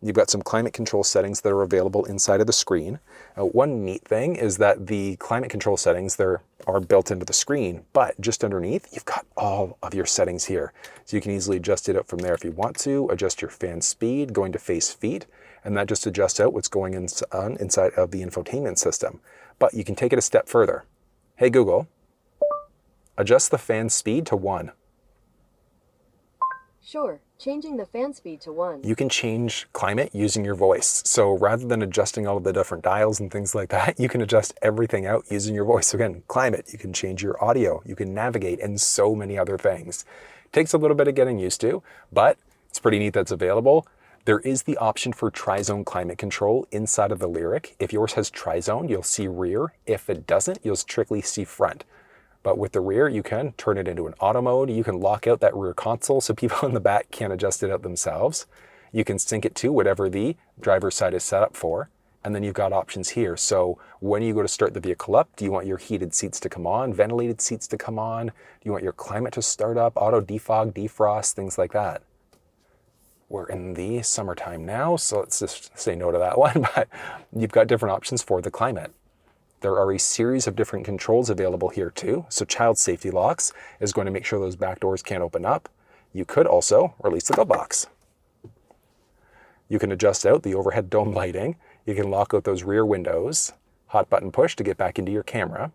You've got some climate control settings that are available inside of the screen. One neat thing is that the climate control settings there are built into the screen, but just underneath, you've got all of your settings here. So you can easily adjust it out from there if you want to, adjust your fan speed, going to face feet, and that just adjusts out what's going on inside of the infotainment system. But you can take it a step further. Hey Google, adjust the fan speed to 1. Sure, changing the fan speed to 1. You can change climate using your voice. So rather than adjusting all of the different dials and things like that, you can adjust everything out using your voice. So again, climate, you can change your audio, you can navigate, and so many other things. Takes a little bit of getting used to, but it's pretty neat that's available. There is the option for tri-zone climate control inside of the Lyriq. If yours has tri-zone, you'll see rear. If it doesn't, you'll strictly see front. But with the rear, you can turn it into an auto mode. You can lock out that rear console so people in the back can't adjust it out themselves. You can sync it to whatever the driver's side is set up for. And then you've got options here. So when you go to start the vehicle up, do you want your heated seats to come on, ventilated seats to come on? Do you want your climate to start up, auto defog, defrost, things like that? We're in the summertime now, so let's just say no to that one, but you've got different options for the climate. There are a series of different controls available here too. So child safety locks is going to make sure those back doors can't open up. You could also release the glove box. You can adjust out the overhead dome lighting. You can lock out those rear windows, hot button push to get back into your camera.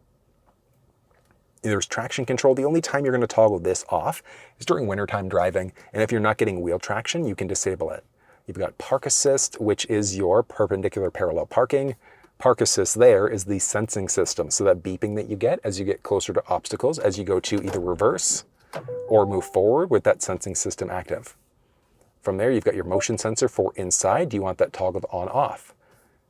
There's traction control. The only time you're going to toggle this off is during wintertime driving. And if you're not getting wheel traction, you can disable it. You've got park assist, which is your perpendicular parallel parking. Park assist there is the sensing system. So that beeping that you get as you get closer to obstacles, as you go to either reverse or move forward with that sensing system active. From there, you've got your motion sensor for inside. Do you want that toggled on off?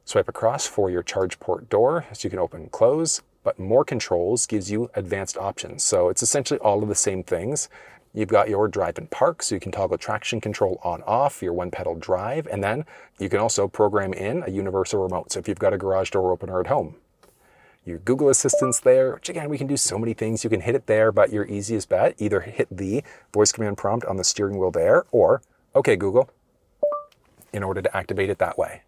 Swipe across for your charge port door so you can open and close. But more controls gives you advanced options. So it's essentially all of the same things. You've got your drive and park, so you can toggle traction control on off, your one pedal drive, and then you can also program in a universal remote. So if you've got a garage door opener at home, your Google Assistant's there, which again, we can do so many things. You can hit it there, but your easiest bet, either hit the voice command prompt on the steering wheel there, or okay, Google, in order to activate it that way.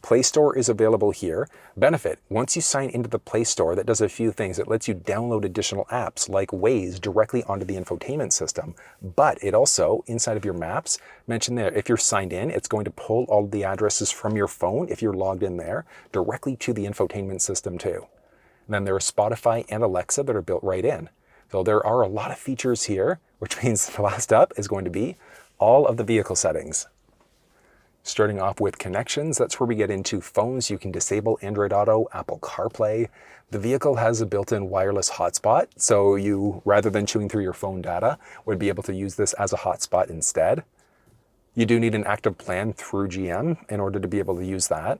Play Store is available here. Benefit, once you sign into the Play Store, that does a few things. It lets you download additional apps like Waze directly onto the infotainment system. But it also, inside of your maps, mention there, if you're signed in, it's going to pull all the addresses from your phone, if you're logged in there, directly to the infotainment system too. And then there are Spotify and Alexa that are built right in. So there are a lot of features here, which means the last up is going to be all of the vehicle settings. Starting off with connections, that's where we get into phones. You can disable Android Auto, Apple CarPlay. The vehicle has a built-in wireless hotspot, so you, rather than chewing through your phone data, would be able to use this as a hotspot instead. You do need an active plan through GM in order to be able to use that.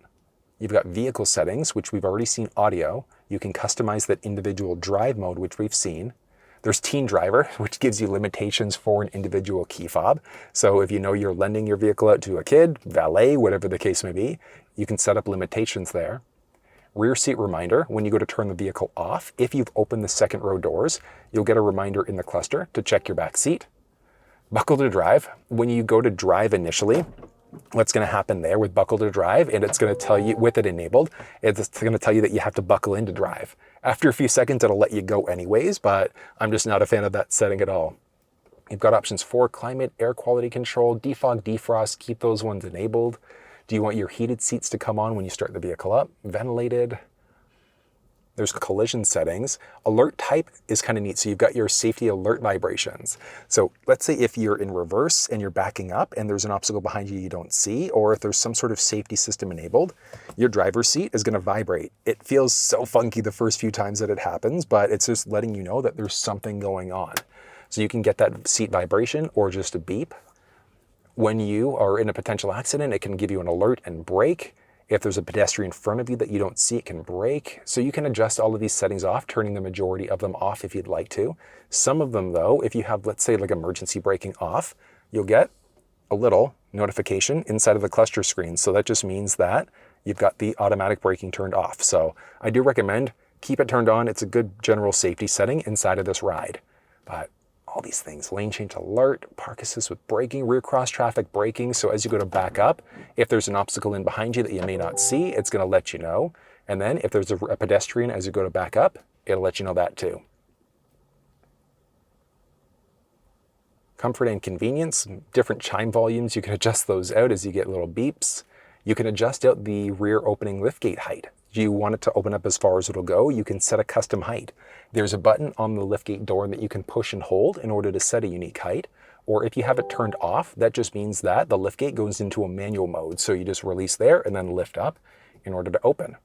You've got vehicle settings, which we've already seen audio. You can customize that individual drive mode, which we've seen. There's Teen Driver, which gives you limitations for an individual key fob. So if you know you're lending your vehicle out to a kid, valet, whatever the case may be, you can set up limitations there. Rear seat reminder, when you go to turn the vehicle off, if you've opened the second row doors, you'll get a reminder in the cluster to check your back seat. Buckle to drive, when you go to drive initially, what's going to happen there with buckle to drive, and it's going to tell you, with it enabled, it's going to tell you that you have to buckle in to drive. After a few seconds, it'll let you go anyways, but I'm just not a fan of that setting at all. You've got options for climate, air quality control, defog, defrost, keep those ones enabled. Do you want your heated seats to come on when you start the vehicle up? Ventilated. There's collision settings. Alert type is kind of neat. So you've got your safety alert vibrations. So let's say if you're in reverse and you're backing up and there's an obstacle behind you don't see, or if there's some sort of safety system enabled, your driver's seat is going to vibrate. It feels so funky the first few times that it happens, but it's just letting you know that there's something going on. So you can get that seat vibration or just a beep. When you are in a potential accident, it can give you an alert and brake. If there's a pedestrian in front of you that you don't see, it can brake. So you can adjust all of these settings off, turning the majority of them off if you'd like to. Some of them though, if you have, let's say like emergency braking off, you'll get a little notification inside of the cluster screen. So that just means that you've got the automatic braking turned off. So I do recommend keep it turned on. It's a good general safety setting inside of this ride. But all these things, lane change alert, park assist with braking, rear cross traffic braking. So as you go to back up, if there's an obstacle in behind you that you may not see, it's going to let you know. And then if there's a pedestrian as you go to back up, it'll let you know that too. Comfort and convenience, different chime volumes. You can adjust those out as you get little beeps. You can adjust out the rear opening liftgate height. Do you want it to open up as far as it'll go? You can set a custom height. There's a button on the liftgate door that you can push and hold in order to set a unique height. Or if you have it turned off, that just means that the liftgate goes into a manual mode. So you just release there and then lift up in order to open.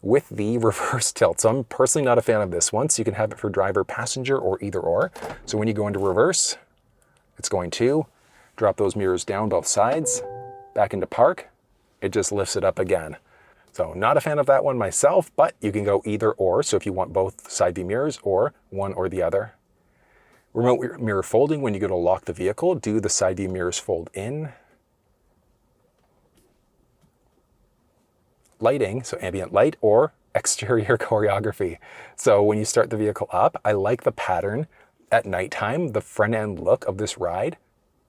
With the reverse tilt, so I'm personally not a fan of this one. So you can have it for driver, passenger, or either or. So when you go into reverse, it's going to drop those mirrors down both sides, back into park. It just lifts it up again. So not a fan of that one myself, but you can go either or. So if you want both side view mirrors or one or the other. Remote mirror folding, when you go to lock the vehicle, do the side view mirrors fold in. Lighting, so ambient light or exterior choreography. So when you start the vehicle up, I like the pattern at nighttime. The front end look of this ride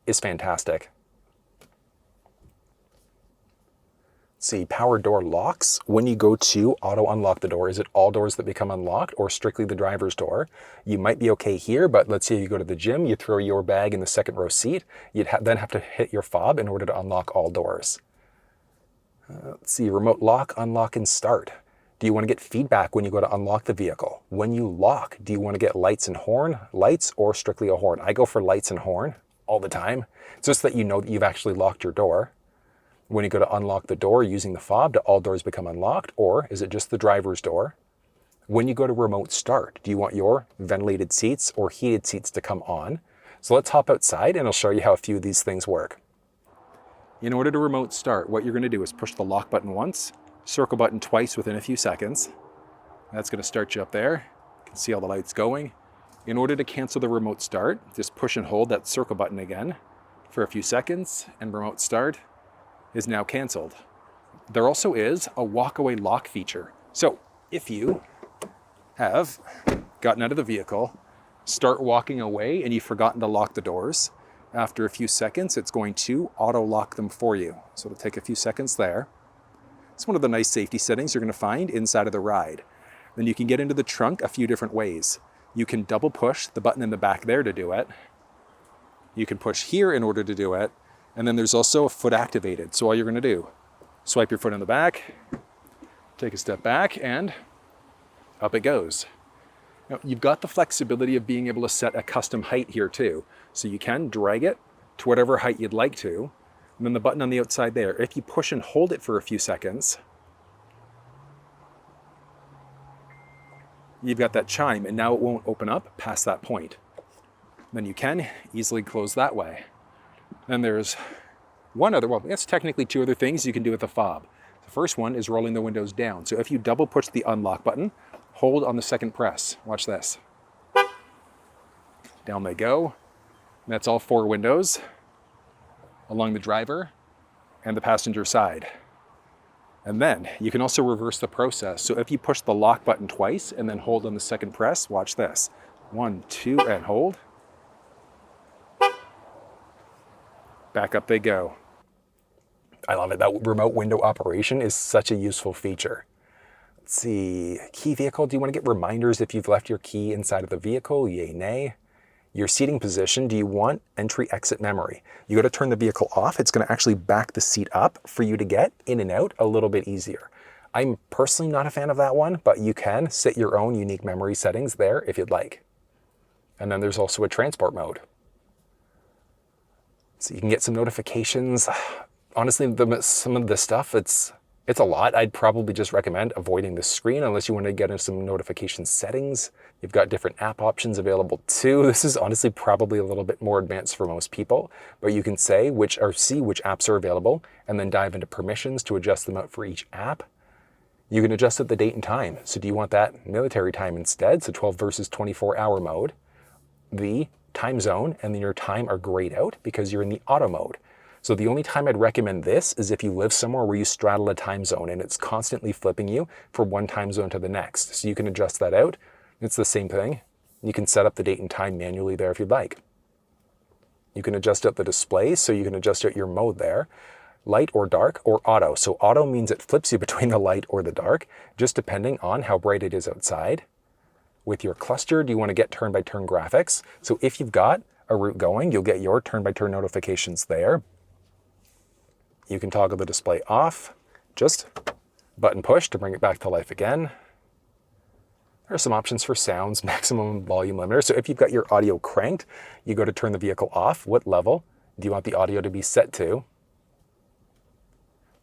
is fantastic. See, power door locks. When you go to auto unlock the door, is it all doors that become unlocked or strictly the driver's door? You might be okay here, but let's say you go to the gym, you throw your bag in the second row seat, you'd then have to hit your fob in order to unlock all doors. Let's see, remote lock, unlock, and start. Do you want to get feedback when you go to unlock the vehicle? When you lock, do you want to get lights and horn, lights, or strictly a horn? I go for lights and horn all the time, just so that you know that you've actually locked your door. When you go to unlock the door using the fob, do all doors become unlocked, or is it just the driver's door? When you go to remote start, do you want your ventilated seats or heated seats to come on? So let's hop outside and I'll show you how a few of these things work. In order to remote start, what you're going to do is push the lock button once, circle button twice within a few seconds. That's going to start you up there. You can see all the lights going. In order to cancel the remote start, just push and hold that circle button again for a few seconds, and remote start is now canceled. There also is a walk-away lock feature. So if you have gotten out of the vehicle, start walking away, and you've forgotten to lock the doors, after a few seconds, it's going to auto-lock them for you. So it'll take a few seconds there. It's one of the nice safety settings you're going to find inside of the ride. Then you can get into the trunk a few different ways. You can double push the button in the back there to do it. You can push here in order to do it. And then there's also a foot activated. So all you're going to do, swipe your foot in the back, take a step back, and up it goes. Now, you've got the flexibility of being able to set a custom height here too. So you can drag it to whatever height you'd like to. And then the button on the outside there, if you push and hold it for a few seconds, you've got that chime, and now it won't open up past that point. Then you can easily close that way. Then there's one other, well, it's technically two other things you can do with the fob. The first one is rolling the windows down. So if you double push the unlock button, hold on the second press. Watch this. Down they go. And that's all four windows along the driver and the passenger side. And then you can also reverse the process. So if you push the lock button twice and then hold on the second press, watch this. 1, 2, and hold. Back up they go. I love it. That remote window operation is such a useful feature. Let's see, key vehicle. Do you want to get reminders if you've left your key inside of the vehicle? Yay, nay. Your seating position. Do you want entry exit memory? You got to turn the vehicle off. It's going to actually back the seat up for you to get in and out a little bit easier. I'm personally not a fan of that one, but you can set your own unique memory settings there if you'd like. And then there's also a transport mode. So you can get some notifications. Honestly, some of the stuff, it's a lot. I'd probably just recommend avoiding the screen unless you want to get into some notification settings. You've got different app options available too. This is honestly probably a little bit more advanced for most people, but you can see which apps are available and then dive into permissions to adjust them out for each app. You can adjust the date and time. So do you want that military time instead? So 12 versus 24-hour mode. The time zone and then your time are grayed out because you're in the auto mode. So the only time I'd recommend this is if you live somewhere where you straddle a time zone and it's constantly flipping you from one time zone to the next. So you can adjust that out. It's the same thing. You can set up the date and time manually there if you'd like. You can adjust out the display, so you can adjust out your mode there. Light or dark or auto. So auto means it flips you between the light or the dark, just depending on how bright it is outside. With your cluster, do you want to get turn-by-turn graphics? So if you've got a route going, you'll get your turn-by-turn notifications there. You can toggle the display off, just button push to bring it back to life again. There are some options for sounds, maximum volume limiter. So if you've got your audio cranked, you go to turn the vehicle off. What level do you want the audio to be set to?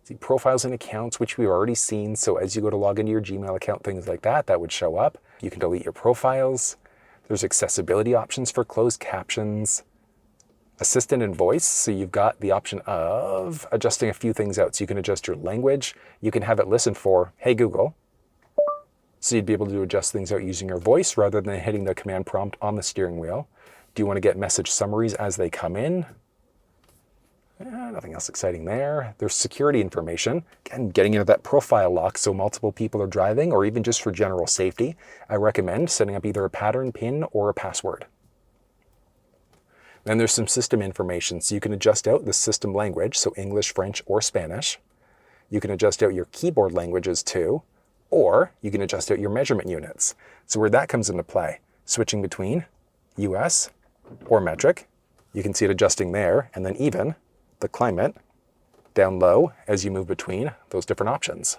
See profiles and accounts, which we've already seen. So as you go to log into your Gmail account, things like that, that would show up. You can delete your profiles. There's accessibility options for closed captions. Assistant and voice, so you've got the option of adjusting a few things out. So you can adjust your language. You can have it listen for, hey Google. So you'd be able to adjust things out using your voice rather than hitting the command prompt on the steering wheel. Do you want to get message summaries as they come in? Nothing else exciting there. There's security information. Again, getting into that profile lock so multiple people are driving, or even just for general safety. I recommend setting up either a pattern, PIN, or a password. Then there's some system information, so you can adjust out the system language, so English, French, or Spanish. You can adjust out your keyboard languages too, or you can adjust out your measurement units. So where that comes into play, switching between US or metric, you can see it adjusting there, and then even the climate down low as you move between those different options.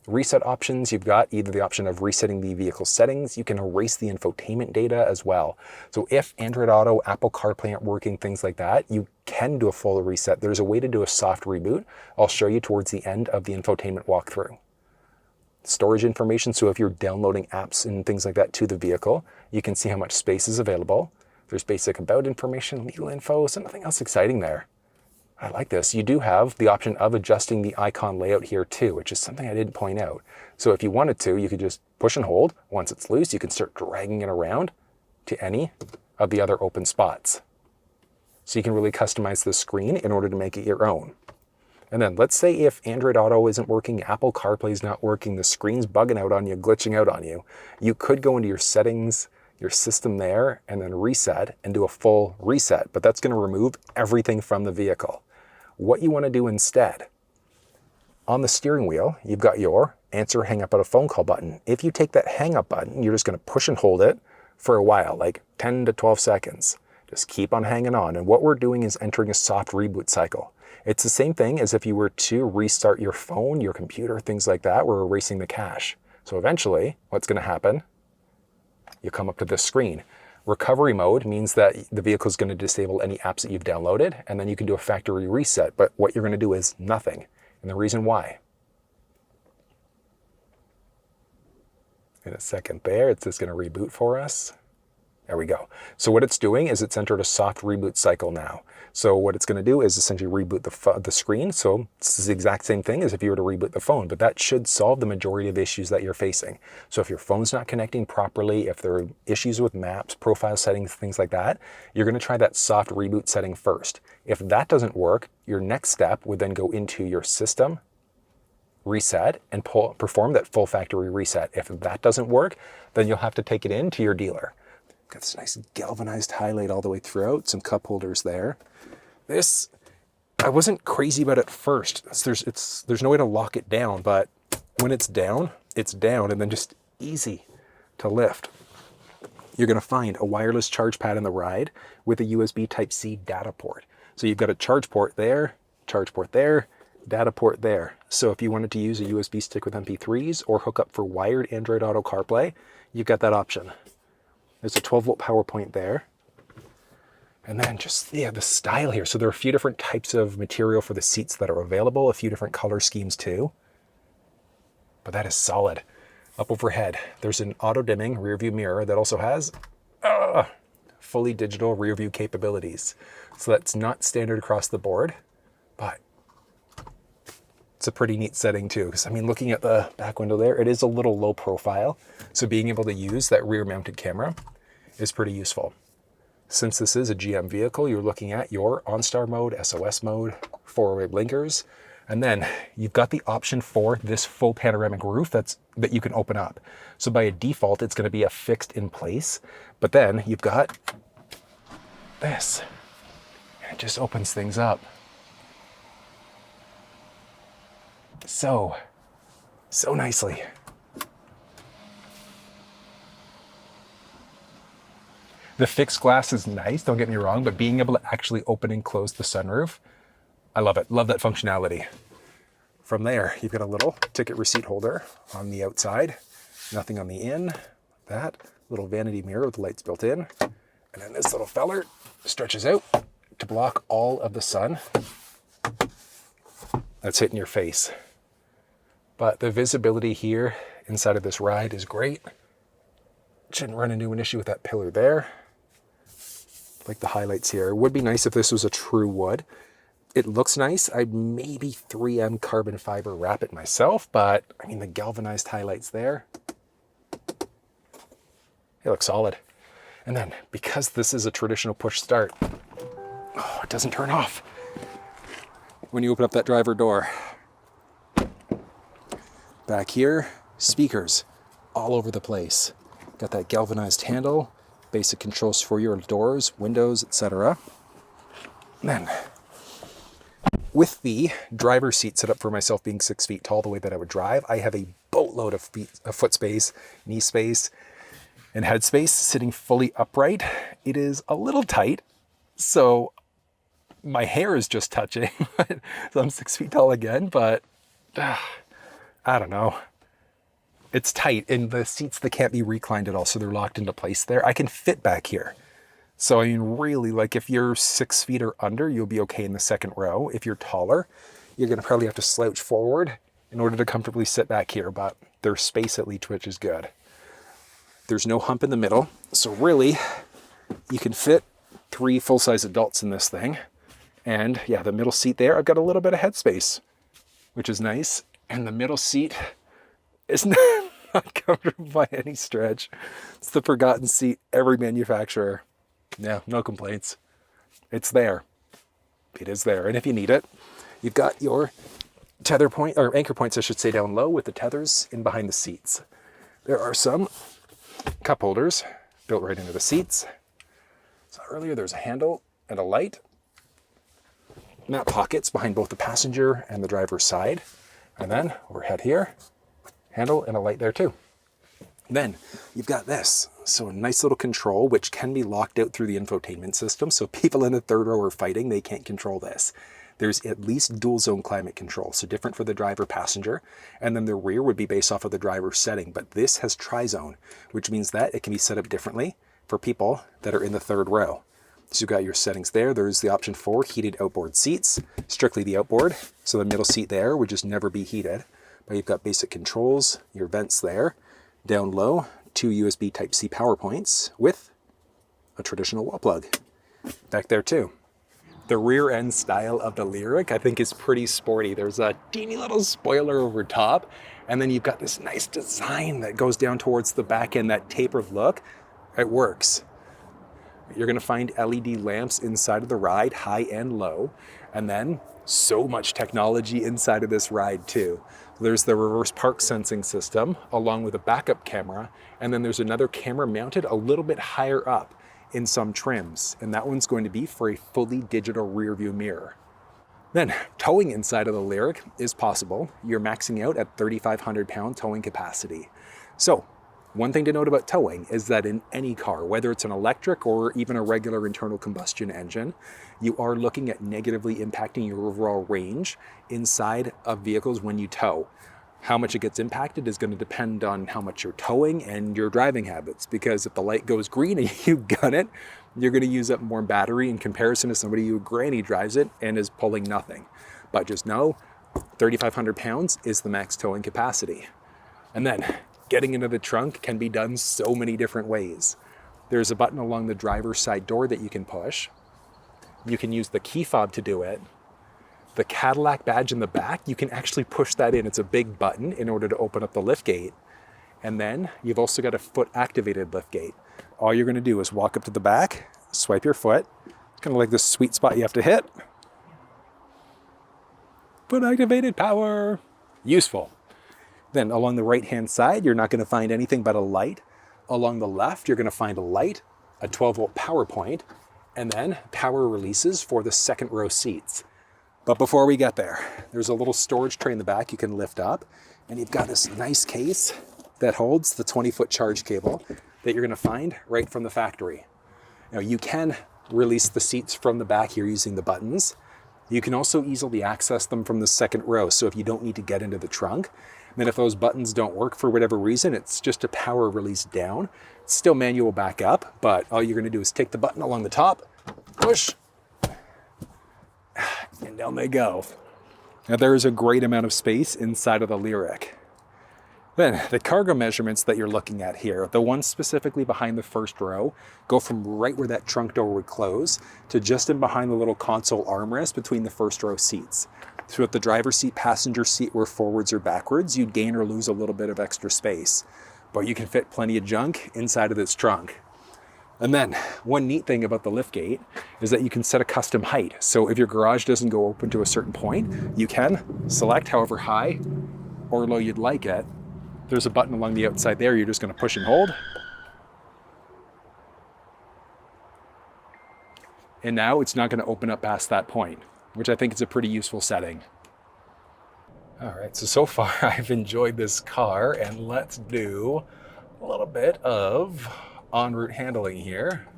Reset options, you've got either the option of resetting the vehicle settings, you can erase the infotainment data as well. So if Android Auto, Apple CarPlay aren't working, things like that, you can do a full reset. There's a way to do a soft reboot. I'll show you towards the end of the infotainment walkthrough. Storage information, so if you're downloading apps and things like that to the vehicle, you can see how much space is available. There's basic about information, legal info, so nothing else exciting there. I like this. You do have the option of adjusting the icon layout here too, which is something I didn't point out. So if you wanted to, you could just push and hold. Once it's loose, you can start dragging it around to any of the other open spots. So you can really customize the screen in order to make it your own. And then let's say if Android Auto isn't working, Apple CarPlay is not working, the screen's bugging out on you, glitching out on you, you could go into your settings, your system there, and then reset and do a full reset, but that's going to remove everything from the vehicle. What you want to do instead, on the steering wheel, you've got your answer hang up on a phone call button. If you take that hang up button, you're just going to push and hold it for a while, like 10 to 12 seconds. Just keep on hanging on. And what we're doing is entering a soft reboot cycle. It's the same thing as if you were to restart your phone, your computer, things like that. We're erasing the cache. So eventually, what's going to happen? You come up to this screen. Recovery mode means that the vehicle is going to disable any apps that you've downloaded, and then you can do a factory reset. But what you're going to do is nothing. And the reason why. In a second there, it's just going to reboot for us. There we go. So what it's doing is it's entered a soft reboot cycle now. So what it's going to do is essentially reboot the screen. So it's the exact same thing as if you were to reboot the phone, but that should solve the majority of issues that you're facing. So if your phone's not connecting properly, if there are issues with maps, profile settings, things like that, you're going to try that soft reboot setting first. If that doesn't work, your next step would then go into your system, reset, and perform that full factory reset. If that doesn't work, then you'll have to take it in to your dealer. Got this nice galvanized highlight all the way throughout, some cup holders there. This, I wasn't crazy about it first. There's no way to lock it down, but when it's down, and then just easy to lift. You're gonna find a wireless charge pad in the ride with a USB Type-C data port. So you've got a charge port there, data port there. So if you wanted to use a USB stick with MP3s or hook up for wired Android Auto CarPlay, you've got that option. There's a 12-volt power point there. And then just, yeah, the style here. So there are a few different types of material for the seats that are available, a few different color schemes too. But that is solid. Up overhead, there's an auto-dimming rear view mirror that also has fully digital rear view capabilities. So that's not standard across the board, but it's a pretty neat setting too. Because I mean, looking at the back window there, it is a little low profile. So being able to use that rear mounted camera is pretty useful. Since this is a GM vehicle, you're looking at your OnStar mode, SOS mode, 4-way blinkers, and then you've got the option for this full panoramic roof that you can open up. So by default, it's going to be a fixed in place, but then you've got this. And it just opens things up. So nicely. The fixed glass is nice, don't get me wrong, but being able to actually open and close the sunroof, I love it. Love that functionality. From there, you've got a little ticket receipt holder on the outside, nothing on the in, that little vanity mirror with the lights built in. And then this little feller stretches out to block all of the sun that's hitting your face. But the visibility here inside of this ride is great. Shouldn't run into an issue with that pillar there. Like the highlights here. It would be nice if this was a true wood. It looks nice. I'd maybe 3M carbon fiber wrap it myself, but I mean the galvanized highlights there, they look solid. And then because this is a traditional push start, it doesn't turn off when you open up that driver door. Back here, speakers all over the place. Got that galvanized handle, basic controls for your doors, windows, etc. Then, with the driver's seat set up for myself being 6 feet tall the way that I would drive, I have a boatload of foot space, knee space, and head space sitting fully upright. It is a little tight, so my hair is just touching. So I'm 6 feet tall again, but I don't know. It's tight, and the seats, they can't be reclined at all, so they're locked into place there. I can fit back here. So I mean, really, like if you're 6 feet or under, you'll be okay in the second row. If you're taller, you're gonna probably have to slouch forward in order to comfortably sit back here, but there's space at least, which is good. There's no hump in the middle, so really, you can fit 3 full-size adults in this thing. And yeah, the middle seat there, I've got a little bit of headspace, which is nice. And the middle seat is not comfortable by any stretch. It's the forgotten seat every manufacturer. Yeah, no complaints. It's there. It is there. And if you need it, you've got your tether point, or anchor points, I should say, down low with the tethers in behind the seats. There are some cup holders built right into the seats. So earlier there's a handle and a light. Map pockets behind both the passenger and the driver's side. And then overhead here, handle and a light there too. Then you've got this. So a nice little control, which can be locked out through the infotainment system. So people in the third row are fighting, they can't control this. There's at least dual zone climate control, so different for the driver passenger. And then the rear would be based off of the driver's setting. But this has tri-zone, which means that it can be set up differently for people that are in the third row. So you've got your settings there. There's the option for heated outboard seats, strictly the outboard. So the middle seat there would just never be heated. But you've got basic controls, your vents there. Down low, 2 USB Type-C power points with a traditional wall plug. Back there too. The rear end style of the Lyriq, I think, is pretty sporty. There's a teeny little spoiler over top, and then you've got this nice design that goes down towards the back end, that tapered look. It works. You're gonna find LED lamps inside of the ride, high and low, and then so much technology inside of this ride too. There's the reverse park sensing system along with a backup camera, and then there's another camera mounted a little bit higher up in some trims, and that one's going to be for a fully digital rear view mirror. Then towing inside of the Lyriq is possible. You're maxing out at 3,500 pound towing capacity. So One thing to note about towing is that in any car, whether it's an electric or even a regular internal combustion engine, you are looking at negatively impacting your overall range inside of vehicles when you tow. How much it gets impacted is going to depend on how much you're towing and your driving habits, because if the light goes green and you gun it, you're going to use up more battery in comparison to somebody who granny drives it and is pulling nothing. But just know 3,500 pounds is the max towing capacity. And then getting into the trunk can be done so many different ways. There's a button along the driver's side door that you can push. You can use the key fob to do it. The Cadillac badge in the back, you can actually push that in. It's a big button in order to open up the liftgate. And then you've also got a foot activated liftgate. All you're gonna do is walk up to the back, swipe your foot. It's kind of like this sweet spot you have to hit. Foot activated power. Useful. Then along the right-hand side, you're not gonna find anything but a light. Along the left, you're gonna find a light, a 12-volt power point, and then power releases for the second row seats. But before we get there, there's a little storage tray in the back you can lift up, and you've got this nice case that holds the 20-foot charge cable that you're gonna find right from the factory. Now you can release the seats from the back here using the buttons. You can also easily access them from the second row, so if you don't need to get into the trunk, then if those buttons don't work for whatever reason, it's just a power release down. It's still manual back up, but all you're gonna do is take the button along the top, push, and down they go. Now there is a great amount of space inside of the Lyriq. Then the cargo measurements that you're looking at here, the ones specifically behind the first row, go from right where that trunk door would close to just in behind the little console armrest between the first row seats. So if the driver's seat, passenger seat were forwards or backwards, you'd gain or lose a little bit of extra space. But you can fit plenty of junk inside of this trunk. And then one neat thing about the liftgate is that you can set a custom height. So if your garage doesn't go open to a certain point, you can select however high or low you'd like it. There's a button along the outside there. You're just going to push and hold. And now it's not going to open up past that point, which I think is a pretty useful setting. All right, so far I've enjoyed this car, and let's do a little bit of en route handling here.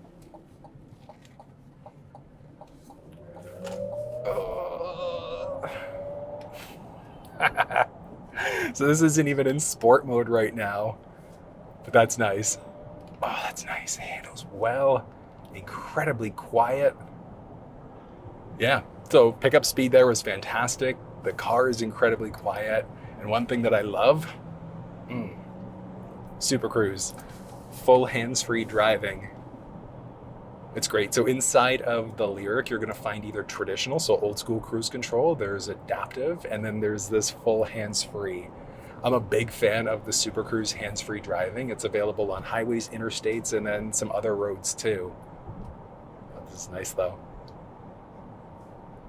So this isn't even in sport mode right now, but that's nice. Oh, that's nice. It handles well, incredibly quiet. Yeah, so pickup speed there was fantastic. The car is incredibly quiet. And one thing that I love, SuperCruise, full hands-free driving. It's great. So inside of the Lyriq, you're going to find either traditional, so old school cruise control, there's adaptive, and then there's this full hands-free. I'm a big fan of the SuperCruise hands-free driving. It's available on highways, interstates, and then some other roads too. Oh, this is nice though.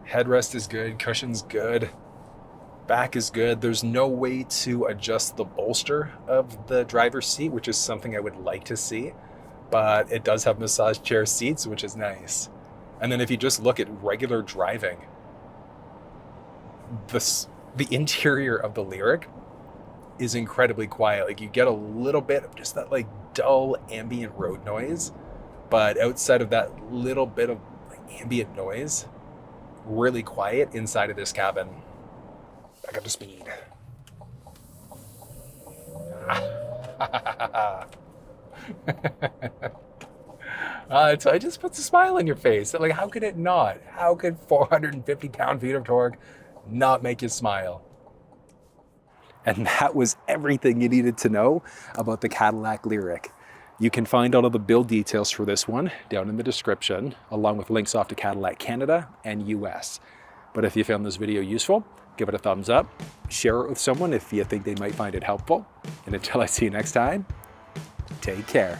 Headrest is good, cushion's good, back is good. There's no way to adjust the bolster of the driver's seat, which is something I would like to see. But it does have massage chair seats, which is nice. And then if you just look at regular driving, the interior of the Lyriq is incredibly quiet. Like you get a little bit of just that like dull ambient road noise, but outside of that little bit of like ambient noise, really quiet inside of this cabin. Back up to speed. So it just puts a smile on your face. Like, how could it not? How could 450 pound-feet of torque not make you smile? And that was everything you needed to know about the Cadillac Lyriq. You can find all of the build details for this one down in the description, along with links off to Cadillac Canada and US. But if you found this video useful, give it a thumbs up, share it with someone if you think they might find it helpful. And until I see you next time, take care.